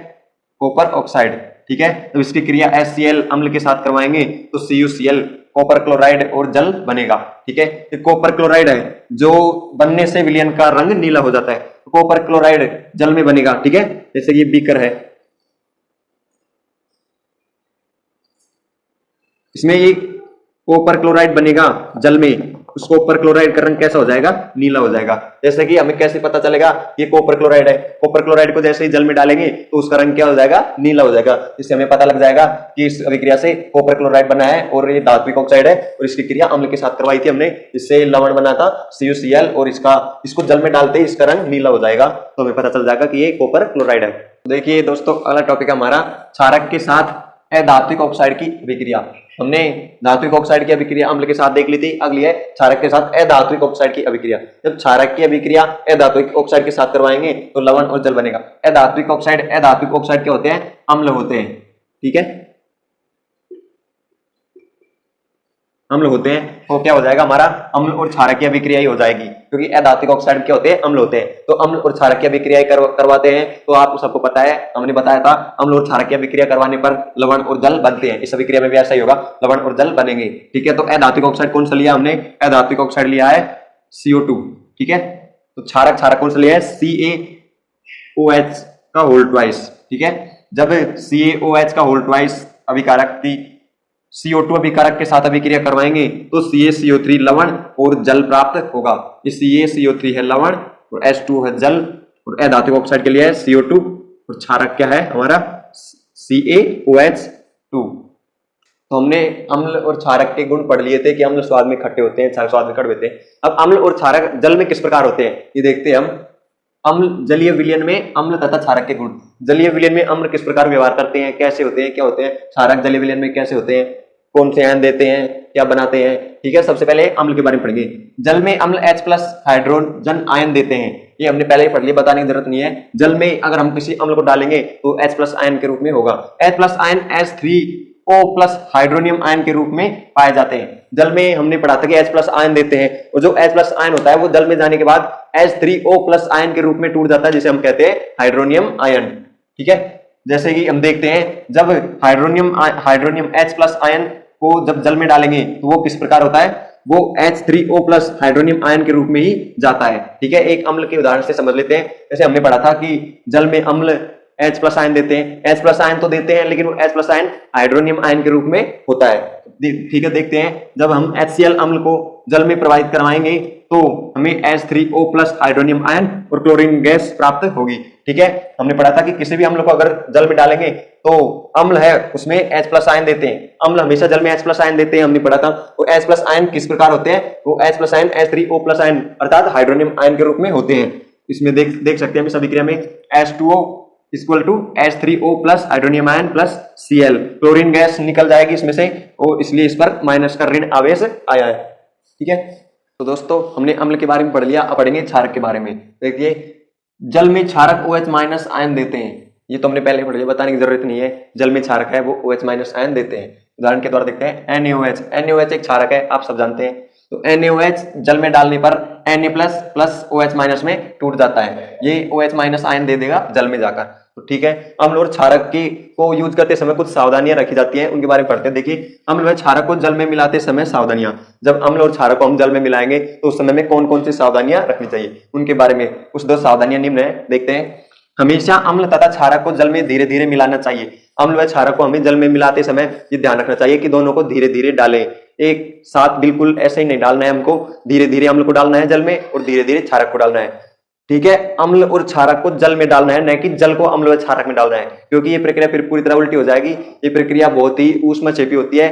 कॉपर ऑक्साइड। ठीक है, तो इसकी क्रिया HCl अम्ल के साथ करवाएंगे तो CuCl कॉपर क्लोराइड और जल बनेगा। ठीक है, तो कॉपर क्लोराइड है जो बनने से विलयन का रंग नीला हो जाता है, तो कॉपर क्लोराइड जल में बनेगा। ठीक है, जैसे कि बीकर है, इसमें ये कॉपर क्लोराइड बनेगा जल में, उस कॉपर क्लोराइड का रंग कैसा हो जाएगा, नीला हो जाएगा। जैसे कि हमें कैसे पता चलेगा ये कॉपर क्लोराइड है, कॉपर क्लोराइड को जैसे ही जल में डालेंगे तो उसका रंग क्या हो जाएगा, नीला हो जाएगा। इससे हमें पता लग जाएगा कि इस अभिक्रिया से कॉपर क्लोराइड बना है और ये धात्विक ऑक्साइड है और इसकी क्रिया अम्ल के साथ करवाई थी हमने, इससे लवण बना था CuCl और इसको जल में डालते ही इसका रंग नीला हो जाएगा, तो हमें पता चल जाएगा कि ये कॉपर क्लोराइड है। देखिए दोस्तों अगला टॉपिक हमारा क्षारक के साथ अधात्विक ऑक्साइड की अभिक्रिया। हमने धात्विक ऑक्साइड की अभिक्रिया अम्ल के साथ देख ली थी, अगली है क्षारक के साथ अधात्विक ऑक्साइड की अभिक्रिया। जब क्षारक की अभिक्रिया अधात्विक ऑक्साइड के साथ करवाएंगे तो लवण और जल बनेगा। अधात्विक ऑक्साइड क्या होते हैं, अम्ल होते हैं। ठीक है, अम्ल होते हैं, तो क्या हो जाएगा हमारा अम्ल और क्षारक की अभिक्रिया ही हो जाएगी, क्योंकि अधात्विक ऑक्साइड क्या होते हैं, अम्ल होते हैं। तो अम्ल और क्षारक की अभिक्रिया करवाते हैं, तो आपको सबको पता है, हमने बताया था अम्ल और क्षारक की अभिक्रिया करवाने पर लवण और जल बनते हैं। इस अभिक्रिया में भी ऐसा ही होगा, लवण और जल बनेंगे। ठीक है, तो अधात्विक ऑक्साइड कौन सा लिया हमने, अधात्विक ऑक्साइड लिया है CO2। ठीक है, तो क्षारक कौन सा लिया है, CaOH का होल ट्वाइस। ठीक है, जब CaOH का होल ट्वाइस अभिकारक की CO2 अभिकारक के साथ अभिक्रिया करवाएंगे तो CaCO3 लवण और जल प्राप्त होगा। ये CaCO3 है लवण और H2 है जल, और अधात्विक ऑक्साइड के लिए है CO2 और क्षारक क्या है हमारा CaOH2। तो हमने अम्ल और क्षारक के गुण पढ़ लिए थे कि अम्ल स्वाद में खट्टे होते हैं, क्षारक स्वाद में कड़वे होते हैं। अब अम्ल और क्षारक जल में किस प्रकार होते हैं ये देखते हैं हम। अम्ल जलीय विलयन में अम्ल तथा क्षारक के गुण। जलीय विलयन में अम्ल किस प्रकार व्यवहार करते हैं, कैसे होते हैं, क्या होते हैं। क्षारक जलीय विलयन में कैसे होते हैं, कौन से आयन देते हैं, क्या बनाते हैं। ठीक है, सबसे पहले अम्ल के बारे में पढ़ेंगे। जल में अम्ल H+ हाइड्रोजन आयन देते हैं, ये हमने पहले ही पढ़ लिया, बताने की जरूरत नहीं है। जल में अगर हम किसी अम्ल को डालेंगे तो H+ आयन के रूप में होगा। H+ ion H3O+ hydronium ion के रूप में पाए जाते हैं। जल में हमने पढ़ा था कि H+ आयन देते हैं, और जो H+ आयन होता है वो जल में जाने के बाद H3O+ आयन के रूप में टूट जाता है, जिसे हम कहते हैं हाइड्रोनियम आयन। ठीक है, जैसे कि हम देखते हैं जब हाइड्रोनियम H+ आयन को जब जल में डालेंगे तो वो किस प्रकार होता है, वो H3O+ हाइड्रोनियम आयन के रूप में ही जाता है। ठीक है, एक अम्ल के उदाहरण से समझ लेते हैं। जैसे हमने पढ़ा था कि जल में अम्ल H+ आयन देते हैं, H+ आयन तो देते हैं लेकिन वो H+ आयन हाइड्रोनियम आयन के रूप में होता है। ठीक है, देखते हैं जब हम HCl अम्ल को जल में प्रवाहित करवाएंगे तो हमें H3O+ हाइड्रोनियम आयन और क्लोरीन गैस प्राप्त होगी। ठीक है, हमने पढ़ा था कि किसी भी अम्ल को अगर जल में डालेंगे तो अम्ल है उसमें H+ आयन देते हैं, अम्ल हमेशा जल में H+ आयन देते हैं, हमने पढ़ा था। वो H+ आयन किस प्रकार होते हैं, वो H+ आयन H3O+ आयन अर्थात हाइड्रोनियम आयन के रूप में होते हैं। इसमें देख सकते हैं हम इस अभिक्रिया में H2O equal to H3O plus hydronium ion plus Cl। Chlorine gas निकल जाएगी इसमें से और इसलिए इस पर माइनस का ऋण आवेश आया है। ठीक है, तो दोस्तों हमने अम्ल के बारे में पढ़ लिया, अब पढ़ेंगे क्षारक के बारे में। देखिए जल में क्षारक OH माइनस आयन देते हैं, ये तो हमने पहले पढ़ लिया, बताने की जरूरत नहीं है। जल में क्षारक है वो OH माइनस आयन देते हैं। उदाहरण के द्वारा देखते हैं NaOH। NaOH एक क्षारक है, आप सब जानते हैं। तो NaOH जल में डालने पर Na प्लस OH माइनस में टूट जाता है, ये OH माइनस आयन दे देगा जल में जाकर। तो ठीक है, अम्ल और क्षारक की को यूज करते समय कुछ सावधानियां रखी जाती हैं, उनके बारे में पढ़ते हैं। देखिए अम्ल व क्षारक को जल में मिलाते समय सावधानियां, जब अम्ल और क्षारक को हम जल में मिलाएंगे तो उस समय में कौन कौन सी सावधानियां रखनी चाहिए, उनके बारे में कुछ दो सावधानियां निम्न है, देखते हैं। हमेशा अम्ल तथा क्षारक को जल में धीरे धीरे मिलाना चाहिए। अम्ल व क्षारक को हमें जल में मिलाते समय ये ध्यान रखना चाहिए कि दोनों को धीरे धीरे डालें, एक साथ बिल्कुल ऐसे ही नहीं डालना है, हमको धीरे धीरे अम्ल को डालना है जल में और धीरे धीरे क्षारक को डालना है। ठीक है, अम्ल और क्षारक को जल में डालना है, न कि जल को अम्ल व क्षारक में डालना है, क्योंकि ये प्रक्रिया फिर पूरी तरह उल्टी हो जाएगी। ये प्रक्रिया बहुत ही ऊष्मक्षेपी होती है,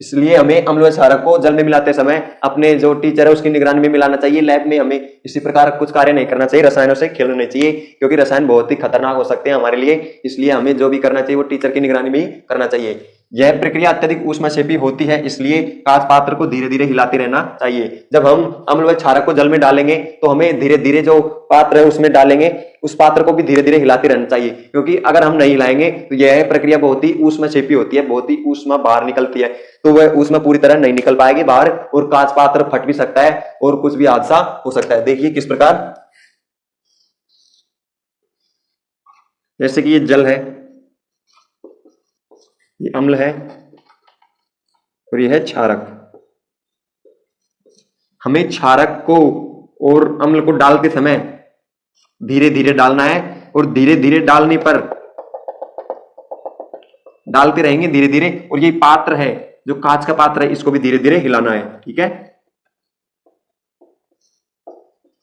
इसलिए हमें अम्ल व क्षारक को जल में मिलाते समय अपने जो टीचर है उसकी निगरानी में मिलाना चाहिए। लैब में हमें इसी प्रकार कुछ कार्य नहीं करना चाहिए, रसायनों से खेलना नहीं चाहिए, क्योंकि रसायन बहुत ही खतरनाक हो सकते हैं हमारे लिए। इसलिए हमें जो भी करना चाहिए वो टीचर की निगरानी में ही करना चाहिए। यह प्रक्रिया अत्यधिक ऊष्मक्षेपी होती है, इसलिए कांच पात्र को धीरे धीरे हिलाते रहना चाहिए। जब हम अम्ल व क्षारक को जल में डालेंगे तो हमें धीरे धीरे जो पात्र है उसमें डालेंगे, उस पात्र को भी धीरे धीरे हिलाते रहना चाहिए, क्योंकि अगर हम नहीं हिलाएंगे तो यह प्रक्रिया बहुत ही ऊष्मक्षेपी होती है, बहुत ही ऊष्मा बाहर निकलती है, तो वह ऊष्मा पूरी तरह नहीं निकल पाएगी बाहर और कांच पात्र फट भी सकता है और कुछ भी हादसा हो सकता है। देखिए किस प्रकार, जैसे कि ये जल है, ये अम्ल है और ये है क्षारक। हमें क्षारक को और अम्ल को डालते समय धीरे धीरे डालना है और धीरे धीरे डालने पर डालते रहेंगे धीरे धीरे, और ये पात्र है जो कांच का पात्र है इसको भी धीरे धीरे हिलाना है। ठीक है,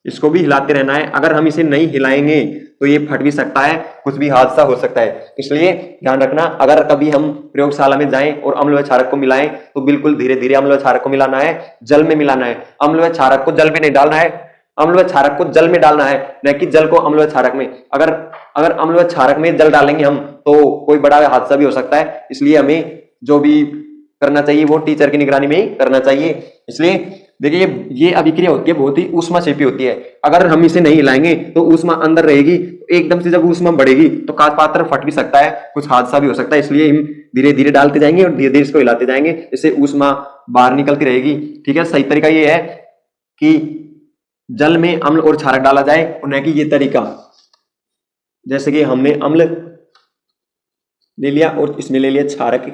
इसको भी हिलाते रहना है। अगर हम इसे नहीं हिलाएंगे तो ये फट भी सकता है, कुछ भी हादसा हो सकता है, इसलिए ध्यान रखना। अगर कभी हम प्रयोगशाला में जाएं और अम्ल व क्षारक को मिलाएं तो बिल्कुल धीरे धीरे अम्ल व क्षारक को मिलाना है, जल में मिलाना है। अम्ल व क्षारक को जल में नहीं डालना है, अम्ल व क्षारक को जल में डालना है, न कि जल को अम्ल व क्षारक में। अगर अम्ल व क्षारक में जल डालेंगे हम तो कोई बड़ा हादसा भी हो सकता है, इसलिए हमें जो भी करना चाहिए वो टीचर की निगरानी में ही करना चाहिए। इसलिए देखिए ये अभिक्रिया होती है, बहुत ही ऊष्मक्षेपी होती है। अगर हम इसे नहीं हिलाएंगे तो ऊष्मा अंदर रहेगी, एकदम से जब ऊष्मा बढ़ेगी तो कांच पात्र फट भी सकता है, कुछ हादसा भी हो सकता है। इसलिए हम धीरे धीरे डालते जाएंगे और धीरे धीरे इसको हिलाते जाएंगे, इससे ऊष्मा बाहर निकलती रहेगी। ठीक है, सही तरीका ये है कि जल में अम्ल और क्षारक डाला जाए और न कि ये तरीका, जैसे कि हमने अम्ल ले लिया और इसमें ले लिया क्षारक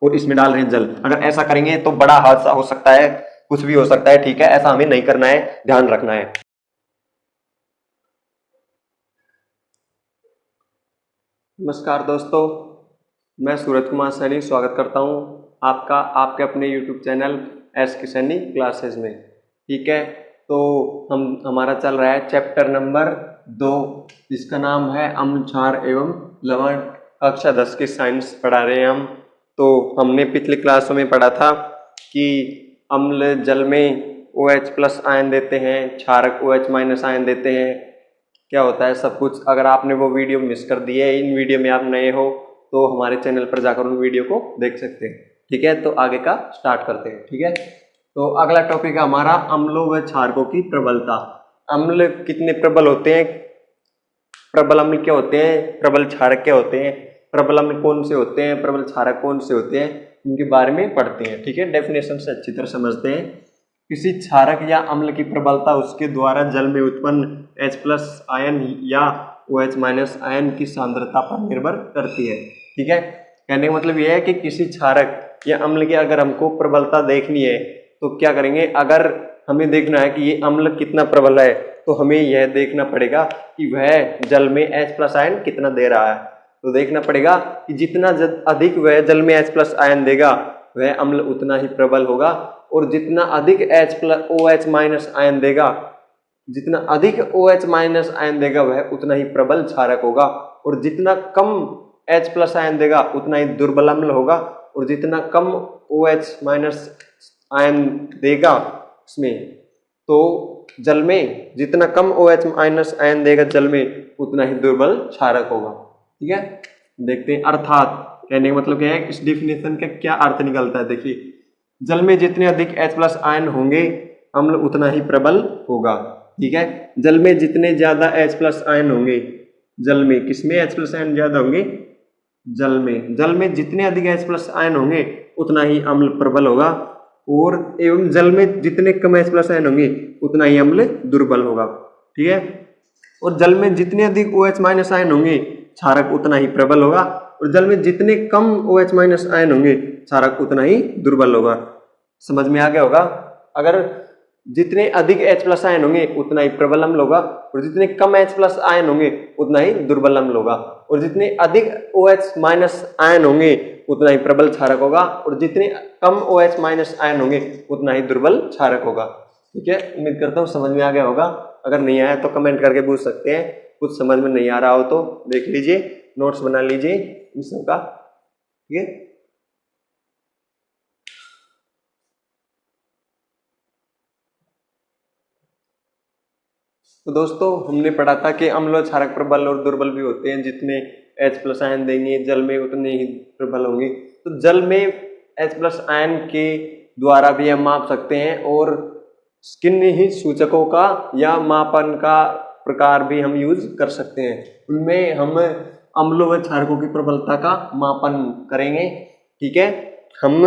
और इसमें डाल रहे हैं जल। अगर ऐसा करेंगे तो बड़ा हादसा हो सकता है, कुछ भी हो सकता है। ठीक है, ऐसा हमें नहीं करना है, ध्यान रखना है। नमस्कार दोस्तों, मैं सूरज कुमार सैनी स्वागत करता हूं आपका आपके अपने YouTube चैनल एस के सैनी क्लासेस में। ठीक है, तो हमारा चल रहा है चैप्टर नंबर 2, जिसका नाम है अम्ल क्षार एवं लवण। कक्षा 10 की साइंस पढ़ा रहे हैं हम। तो हमने पिछले क्लासों में पढ़ा था कि अम्ल जल में OH प्लस आयन देते हैं, क्षारक OH माइनस आयन देते हैं, क्या होता है सब कुछ। अगर आपने वो वीडियो मिस कर दी है, इन वीडियो में आप नए हो तो हमारे चैनल पर जाकर उन वीडियो को देख सकते हैं। ठीक है, तो आगे का स्टार्ट करते हैं। ठीक है, तो अगला टॉपिक है हमारा अम्लों व क्षारकों की प्रबलता। अम्ल कितने प्रबल होते हैं, प्रबल अम्ल क्या होते हैं, प्रबल क्षारक क्या होते हैं, प्रबल अम्ल कौन से होते हैं, प्रबल क्षारक कौन से होते हैं, इनके बारे में पढ़ते हैं। ठीक है, डेफिनेशन से अच्छी तरह समझते हैं। किसी क्षारक या अम्ल की प्रबलता उसके द्वारा जल में उत्पन्न H प्लस आयन या OH माइनस आयन की सांद्रता पर निर्भर करती है। ठीक है, कहने का मतलब यह है कि किसी क्षारक या अम्ल की अगर हमको प्रबलता देखनी है तो क्या करेंगे, अगर हमें देखना है कि ये अम्ल कितना प्रबल है तो हमें यह देखना पड़ेगा कि वह जल में H प्लस आयन कितना दे रहा है। तो देखना पड़ेगा कि जितना अधिक वह जल में H प्लस आयन देगा वह अम्ल उतना ही प्रबल होगा, और जितना अधिक OH माइनस आयन देगा, जितना अधिक OH माइनस आयन देगा वह उतना ही प्रबल क्षारक होगा, और जितना कम H प्लस आयन देगा उतना ही दुर्बल अम्ल होगा, और जितना कम OH माइनस आयन देगा उसमें तो जल में जितना कम OH माइनस आयन देगा जल में उतना ही दुर्बल क्षारक होगा। ठीक है, देखते हैं। अर्थात कहने का मतलब क्या है, इस डिफिनेशन का क्या अर्थ निकलता है। देखिए, जल में जितने अधिक H+ आयन होंगे अम्ल उतना ही प्रबल होगा। ठीक है, जल में जितने ज्यादा H+ आयन होंगे, जल में किसमें H+ आयन ज्यादा होंगे, जल में जितने अधिक H+ आयन होंगे उतना ही अम्ल प्रबल होगा, और एवं जल में जितने कम H+ आयन होंगे उतना ही अम्ल दुर्बल होगा। ठीक है, और जल में जितने अधिक OH- आयन होंगे क्षारक उतना ही प्रबल होगा, और जल में जितने कम OH- आयन होंगे क्षारक उतना ही दुर्बल होगा। समझ में आ गया होगा। अगर जितने अधिक H+ आयन होंगे उतना ही प्रबल अम्ल होगा, और जितने कम H+ आयन होंगे उतना ही दुर्बल अम्ल होगा, और जितने अधिक OH- आयन होंगे उतना ही प्रबल क्षारक होगा, और जितने कम OH- आयन होंगे उतना ही दुर्बल क्षारक होगा। ठीक है, उम्मीद करता हूँ समझ में आ गया होगा। अगर नहीं आया तो कमेंट करके पूछ सकते हैं, कुछ समझ में नहीं आ रहा हो तो देख लीजिए, नोट्स बना लीजिए इन सबका। ठीक है, तो दोस्तों हमने पढ़ा था कि अम्ल और क्षारक प्रबल और दुर्बल भी होते हैं। जितने H+ आयन देंगे जल में उतने ही प्रबल होंगे। तो जल में H+ आयन के द्वारा भी हम माप सकते हैं, और किन्हीं ही सूचकों का या मापन का प्रकार भी हम यूज कर सकते हैं। उनमें हम अम्लों व क्षारकों की प्रबलता का मापन करेंगे। ठीक है, हम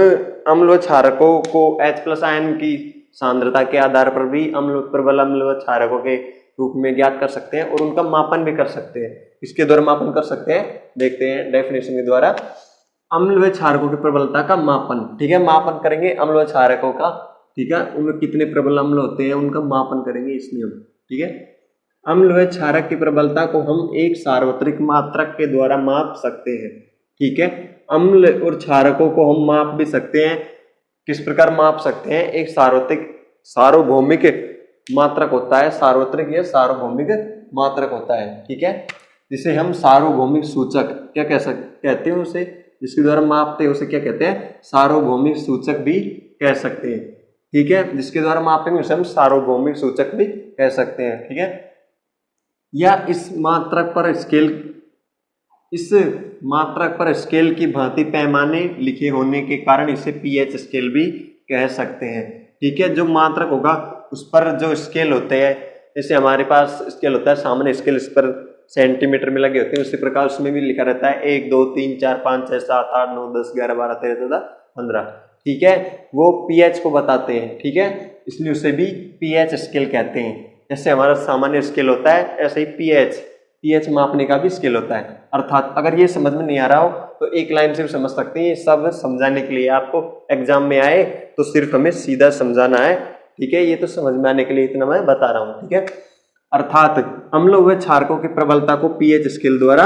अम्ल व क्षारकों को H+ आयन की सांद्रता के आधार पर भी प्रबल अम्ल व क्षारकों के रूप में ज्ञात कर सकते हैं, और उनका मापन भी कर सकते हैं। इसके द्वारा मापन कर सकते हैं, देखते हैं डेफिनेशन के द्वारा। अम्ल व क्षारकों की प्रबलता का मापन। ठीक है, मापन करेंगे अम्ल व क्षारकों का। ठीक है, उनमें कितने प्रबल अम्ल होते हैं उनका मापन करेंगे इस नियम। ठीक है, अम्ल व क्षारक की प्रबलता को हम एक सार्वत्रिक मात्रक के द्वारा माप सकते हैं। ठीक है, अम्ल और क्षारकों को हम माप भी सकते हैं। किस प्रकार माप सकते हैं, एक सार्वभौमिक मात्रक होता है, सार्वत्रिक या सार्वभौमिक मात्रक होता है। ठीक है, जिसे हम सार्वभौमिक सूचक क्या कहते हैं उसे, जिसके द्वारा मापते हैं उसे क्या कहते हैं, सार्वभौमिक सूचक भी कह सकते हैं। ठीक है, जिसके द्वारा मापेंगे उसे हम सार्वभौमिक सूचक भी कह सकते हैं। ठीक है, या इस मात्रक पर स्केल की भांति पैमाने लिखे होने के कारण इसे pH स्केल भी कह सकते हैं। ठीक है, जो मात्रक होगा उस पर जो स्केल होते हैं, जैसे हमारे पास स्केल होता है सामान्य स्केल, इस पर सेंटीमीटर में लगे होते हैं, उसी प्रकार उसमें भी लिखा रहता है 1 2 3 4 5 6 7 8 9 10 11 12 13 14 15। ठीक है, वो pH को बताते हैं। ठीक है, इसलिए उसे भी pH स्केल कहते हैं। जैसे हमारा सामान्य स्केल होता है ऐसे ही pH मापने का भी स्केल होता है। अर्थात अगर ये समझ में नहीं आ रहा हो तो एक लाइन से भी समझ सकते हैं। ये सब समझाने के लिए आपको एग्जाम में आए तो सिर्फ हमें सीधा समझाना है। ठीक है, ये तो समझ में आने के लिए इतना मैं बता रहा हूँ। ठीक है, अर्थात अम्लों व क्षारकों की प्रबलता को pH स्केल द्वारा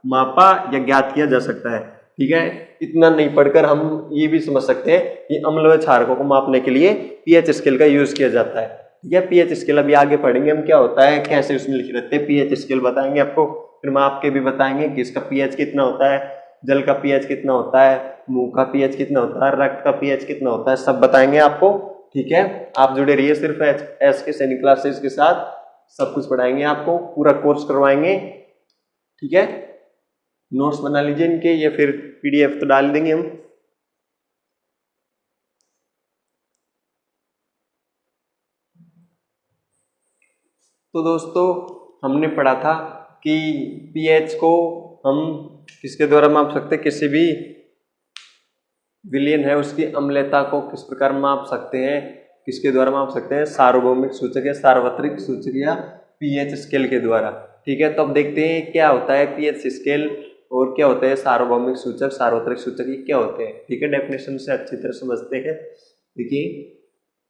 मापा या ज्ञात किया जा सकता है। ठीक है, इतना नहीं पढ़कर हम ये भी समझ सकते हैं कि अम्ल व क्षारकों को मापने के लिए pH स्केल का यूज किया जाता है। ठीक है, pH स्केल अभी आगे पढ़ेंगे हम क्या होता है, कैसे उसमें लिखे रहते हैं, pH स्केल बताएंगे आपको। फिर माप के भी बताएंगे कि इसका pH कितना होता है, जल का pH कितना होता है, मुंह का pH कितना होता है, रक्त का pH कितना होता है, सब बताएंगे आपको। ठीक है, आप जुड़े रहिए सिर्फ एस के सैनिक क्लासेस के साथ, सब कुछ पढ़ाएंगे आपको, पूरा कोर्स करवाएंगे। ठीक है, नोट्स बना लीजिए इनके, या फिर PDF तो डाल देंगे हम। तो दोस्तों हमने पढ़ा था कि pH को हम किसके द्वारा माप सकते हैं, किसी भी विलयन है उसकी अम्लता को किस प्रकार माप सकते हैं, किसके द्वारा माप सकते हैं, सार्वभौमिक सूचक या सार्वत्रिक सूचक या pH स्केल के द्वारा। ठीक है, तो अब देखते हैं क्या होता है pH स्केल और क्या होते हैं सार्वभौमिक सूचक, सार्वत्रिक सूचक, ये क्या होते हैं। ठीक है, डेफिनेशन से अच्छी तरह समझते हैं। देखिए,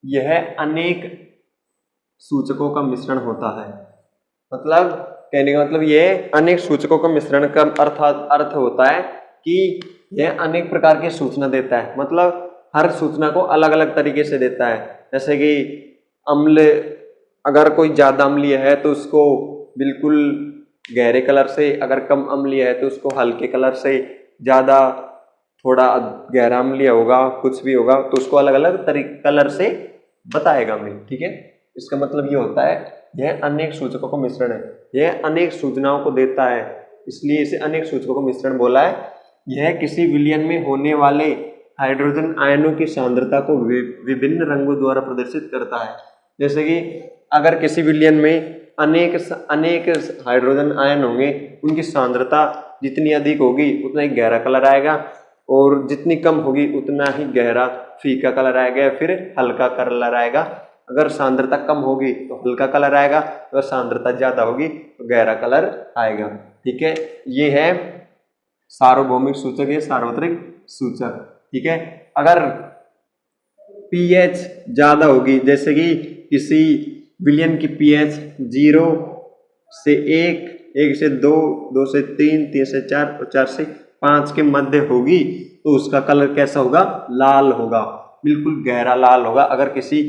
यह अनेक सूचकों का मिश्रण होता है। मतलब कहने का मतलब ये अनेक सूचकों का मिश्रण का अर्थ होता है कि यह अनेक प्रकार की सूचना देता है। मतलब हर सूचना को अलग अलग तरीके से देता है। जैसे कि अम्ल, अगर कोई ज्यादा अम्लीय है तो उसको बिल्कुल गहरे कलर से, अगर कम अम्लीय है तो उसको हल्के कलर से, ज्यादा थोड़ा गहरा अम्लीय होगा, कुछ भी होगा तो उसको अलग अलग कलर से बताएगा हमें। ठीक है, इसका मतलब ये होता है यह अनेक सूचकों का मिश्रण है, यह अनेक सूचनाओं को देता है, इसलिए इसे अनेक सूचकों का मिश्रण बोला है। यह किसी विलयन में होने वाले हाइड्रोजन आयनों की सांद्रता को विभिन्न रंगों द्वारा प्रदर्शित करता है। जैसे कि अगर किसी विलयन में अनेक हाइड्रोजन आयन होंगे, उनकी सांद्रता जितनी अधिक होगी उतना ही गहरा कलर आएगा, और जितनी कम होगी उतना ही गहरा फीका कलर आएगा, फिर हल्का कलर आएगा। अगर सांद्रता कम होगी तो हल्का कलर आएगा, अगर सांद्रता ज्यादा होगी तो गहरा कलर आएगा। ठीक है, ये है सार्वभौमिक सूचक, ये सार्वत्रिक सूचक। ठीक है, अगर पीएच ज्यादा होगी, जैसे कि किसी विलयन की पीएच 0 से 1, 1 से 2, 2 से 3, 3 से 4 और 4 से 5 के मध्य होगी, तो उसका कलर कैसा होगा? लाल होगा, बिल्कुल गहरा लाल होगा। अगर किसी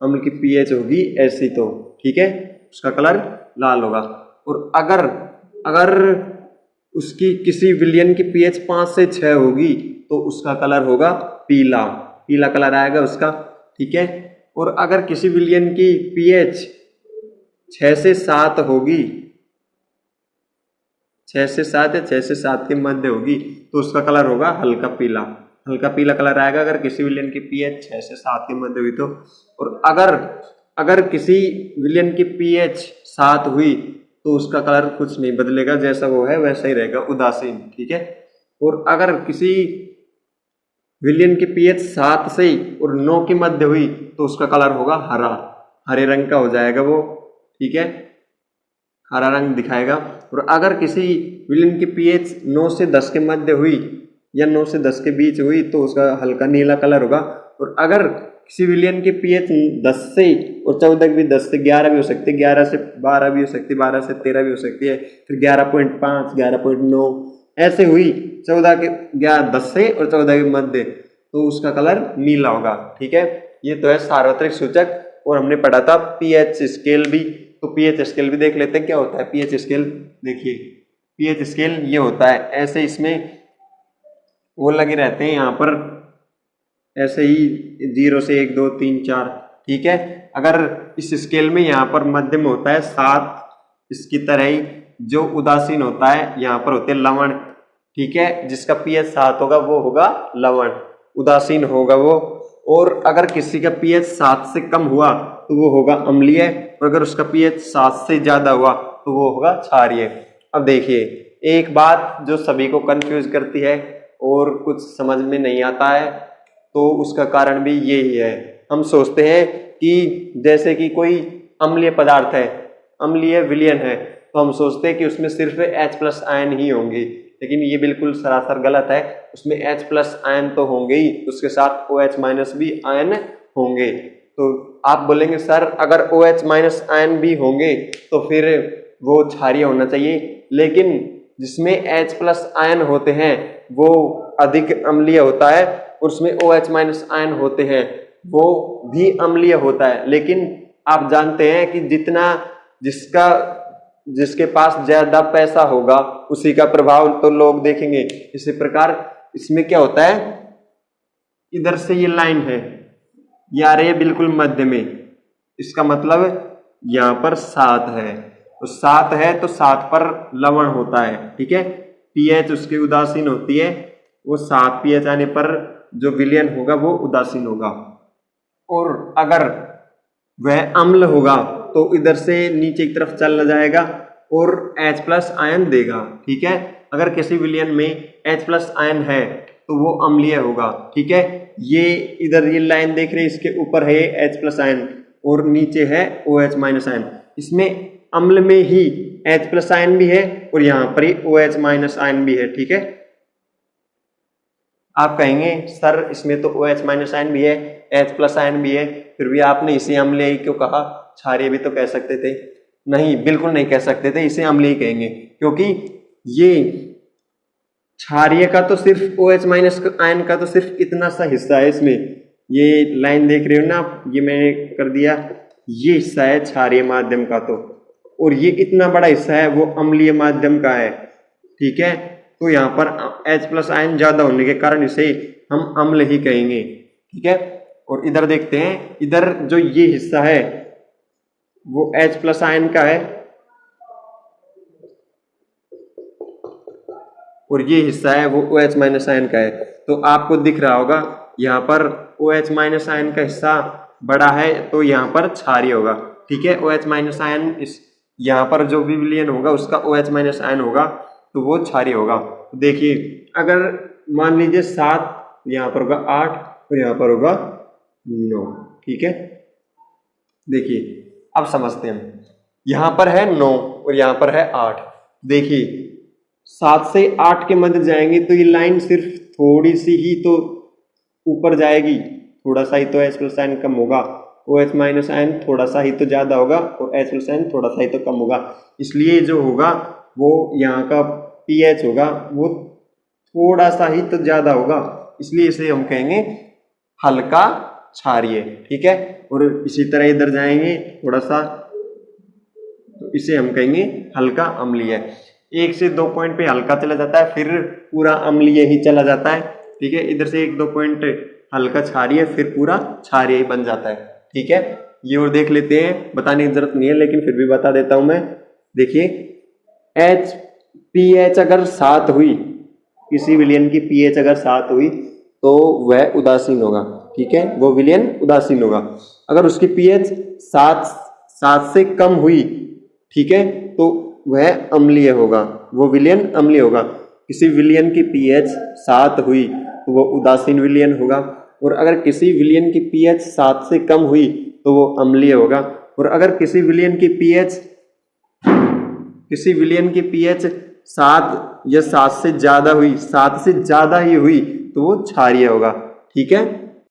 अम्ल की पीएच होगी ऐसी तो ठीक है, उसका कलर लाल होगा। और अगर उसकी किसी विलयन की पीएच 5 से 6 होगी तो उसका कलर होगा पीला, पीला कलर आएगा उसका। ठीक है, और अगर किसी विलयन की पीएच 6 से 7 होगी, 6 से 7 या 6 से 7 के मध्य होगी, तो उसका कलर होगा हल्का पीला, हल्का पीला कलर आएगा अगर किसी विलयन की पीएच 6 से 7 के मध्य हुई तो। और अगर किसी विलयन की पीएच 7 हुई तो उसका कलर कुछ नहीं बदलेगा, जैसा वो है वैसा ही रहेगा, उदासीन। ठीक है, और अगर किसी विलयन की पीएच 7 से और 9 के मध्य हुई तो उसका कलर होगा हरा, हरे रंग का हो जाएगा वो। ठीक है, हरा रंग दिखाएगा। और अगर किसी विलयन की पीएच 9 से 10 के मध्य हुई या 9 से 10 के बीच हुई तो उसका हल्का नीला कलर होगा। और अगर किसी विलयन की पीएच 10 से और 14 भी, 10 से 11 भी हो सकती है, 11 से 12 भी हो सकती है, 12 से 13 भी हो सकती है, फिर 11.5, 11.9 ऐसे हुई, 14 के 10 से और 14 के मध्य, तो उसका कलर नीला होगा। ठीक है, ये तो है सार्वत्रिक सूचक। और हमने पढ़ा था पीएच स्केल भी, तो पीएच स्केल भी देख लेते हैं क्या होता है पीएच स्केल। देखिए पीएच स्केल ये होता है, ऐसे इसमें वो लगे रहते हैं यहाँ पर, ऐसे ही 0 से 1, 2, 3, 4। ठीक है, अगर इस स्केल में यहाँ पर मध्य में होता है 7, इसकी तरह ही जो उदासीन होता है यहाँ पर होते हैं लवण। ठीक है, जिसका पीएच 7 होगा वो होगा लवण, उदासीन होगा वो। और अगर किसी का पीएच 7 से कम हुआ तो वो होगा अम्लीय, और अगर उसका पीएच 7 से ज्यादा हुआ तो वो होगा क्षारीय। अब देखिए एक बात जो सभी को कंफ्यूज करती है और कुछ समझ में नहीं आता है, तो उसका कारण भी यही है। हम सोचते हैं कि जैसे कि कोई अम्लीय पदार्थ है, अम्लीय विलयन है, तो हम सोचते हैं कि उसमें सिर्फ H+ आयन ही होंगे, लेकिन ये बिल्कुल सरासर गलत है। उसमें H+ आयन तो होंगे ही, उसके साथ OH- भी आयन होंगे। तो आप बोलेंगे सर अगर OH- आयन भी होंगे तो फिर वो क्षारीय होना चाहिए, लेकिन जिसमें H+ आयन होते हैं वो अधिक अम्लीय होता है, और उसमें OH- आयन होते हैं वो भी अम्लीय होता है। लेकिन आप जानते हैं कि जिसके पास ज्यादा पैसा होगा उसी का प्रभाव तो लोग देखेंगे। इसी प्रकार इसमें क्या होता है, इधर से ये लाइन है, ये आ रही है बिल्कुल मध्य में, इसका मतलब यहाँ पर 7 है, तो 7 है तो 7 पर लवण होता है। ठीक है, पीएच उसकी उदासीन होती है, वो 7 पीएच आने पर जो विलयन होगा वो उदासीन होगा। और अगर वह अम्ल होगा तो इधर से नीचे की तरफ चला जाएगा और H+ आयन देगा। ठीक है, अगर किसी विलयन में H+ आयन है तो वो अम्लीय होगा। ठीक है, ये इधर ये लाइन देख रहे हैं, इसके ऊपर है H+ आयन और नीचे है OH- आयन। इसमें अम्ल में ही H+ आयन भी है और यहाँ पर ही OH- आयन भी है। ठीक है, आप कहेंगे सर इसमें तो OH- आयन भी है, H+ आयन भी है, फिर भी आपने इसे अम्लीय क्यों कहा, क्षारीय भी तो कह सकते थे। नहीं, बिल्कुल नहीं कह सकते थे, इसे अम्लीय कहेंगे, क्योंकि ये क्षारीय का तो सिर्फ OH- आयन का तो सिर्फ इतना सा हिस्सा है इसमें, ये लाइन देख रहे हो ना आप, ये मैंने कर दिया, ये हिस्सा है क्षारीय माध्यम का, और ये इतना बड़ा हिस्सा है वो अम्लीय माध्यम का है। ठीक है, तो यहाँ पर H+ आयन ज्यादा होने के कारण इसे हम अम्ल ही कहेंगे। ठीक है, और इधर देखते हैं, इधर जो ये हिस्सा है वो H प्लस आयन का है और ये हिस्सा है वो OH माइनस आयन का है। तो आपको दिख रहा होगा यहाँ पर OH माइनस आयन का हिस्सा बड़ा है तो यहाँ पर क्षारीय होगा। ठीक है, OH माइनस आयन इस यहाँ पर जो भी विलयन होगा उसका OH माइनस आयन होगा तो वो क्षारीय होगा। तो देखिए अगर मान लीजिए 7, यहाँ पर होगा 8 और यहाँ पर होगा 9। ठीक है, देखिए अब समझते हैं। यहाँ पर है 9 और यहाँ पर है 8। देखिए 7 से 8 के मध्य जाएंगे तो ये लाइन सिर्फ थोड़ी सी ही तो ऊपर जाएगी, थोड़ा सा ही तो H प्लस आयन कम होगा, OH माइनस आयन थोड़ा सा ही तो ज्यादा होगा और H प्लस आयन थोड़ा सा ही तो कम होगा। इसलिए जो होगा वो यहाँ का pH होगा वो थोड़ा सा ही तो ज्यादा होगा, इसलिए इसे हम कहेंगे हल्का क्षारीय। ठीक है, और इसी तरह इधर जाएंगे थोड़ा सा तो इसे हम कहेंगे हल्का अम्लीय। 1 से 2 पॉइंट पे हल्का चला जाता है फिर पूरा अम्लीय ही चला जाता है। ठीक है, इधर से 1-2 पॉइंट हल्का क्षारीय फिर पूरा क्षारीय ही बन जाता है। ठीक है, ये और देख लेते हैं, बताने की जरूरत नहीं है लेकिन फिर भी बता देता हूं मैं। देखिए pH अगर 7 हुई, किसी विलयन की pH अगर 7 हुई तो वह उदासीन होगा। ठीक है, वो विलयन उदासीन होगा। अगर उसकी pH 7 से कम हुई, ठीक है, तो वह अम्लीय होगा, वो विलयन अम्लीय होगा। किसी विलयन की pH 7 हुई तो वो उदासीन विलयन होगा, और अगर किसी विलयन की pH 7 से कम हुई तो वो अम्लीय होगा, और अगर किसी विलयन की pH 7 या 7 से ज्यादा हुई, 7 से ज्यादा ही हुई तो वो क्षारीय होगा। ठीक है,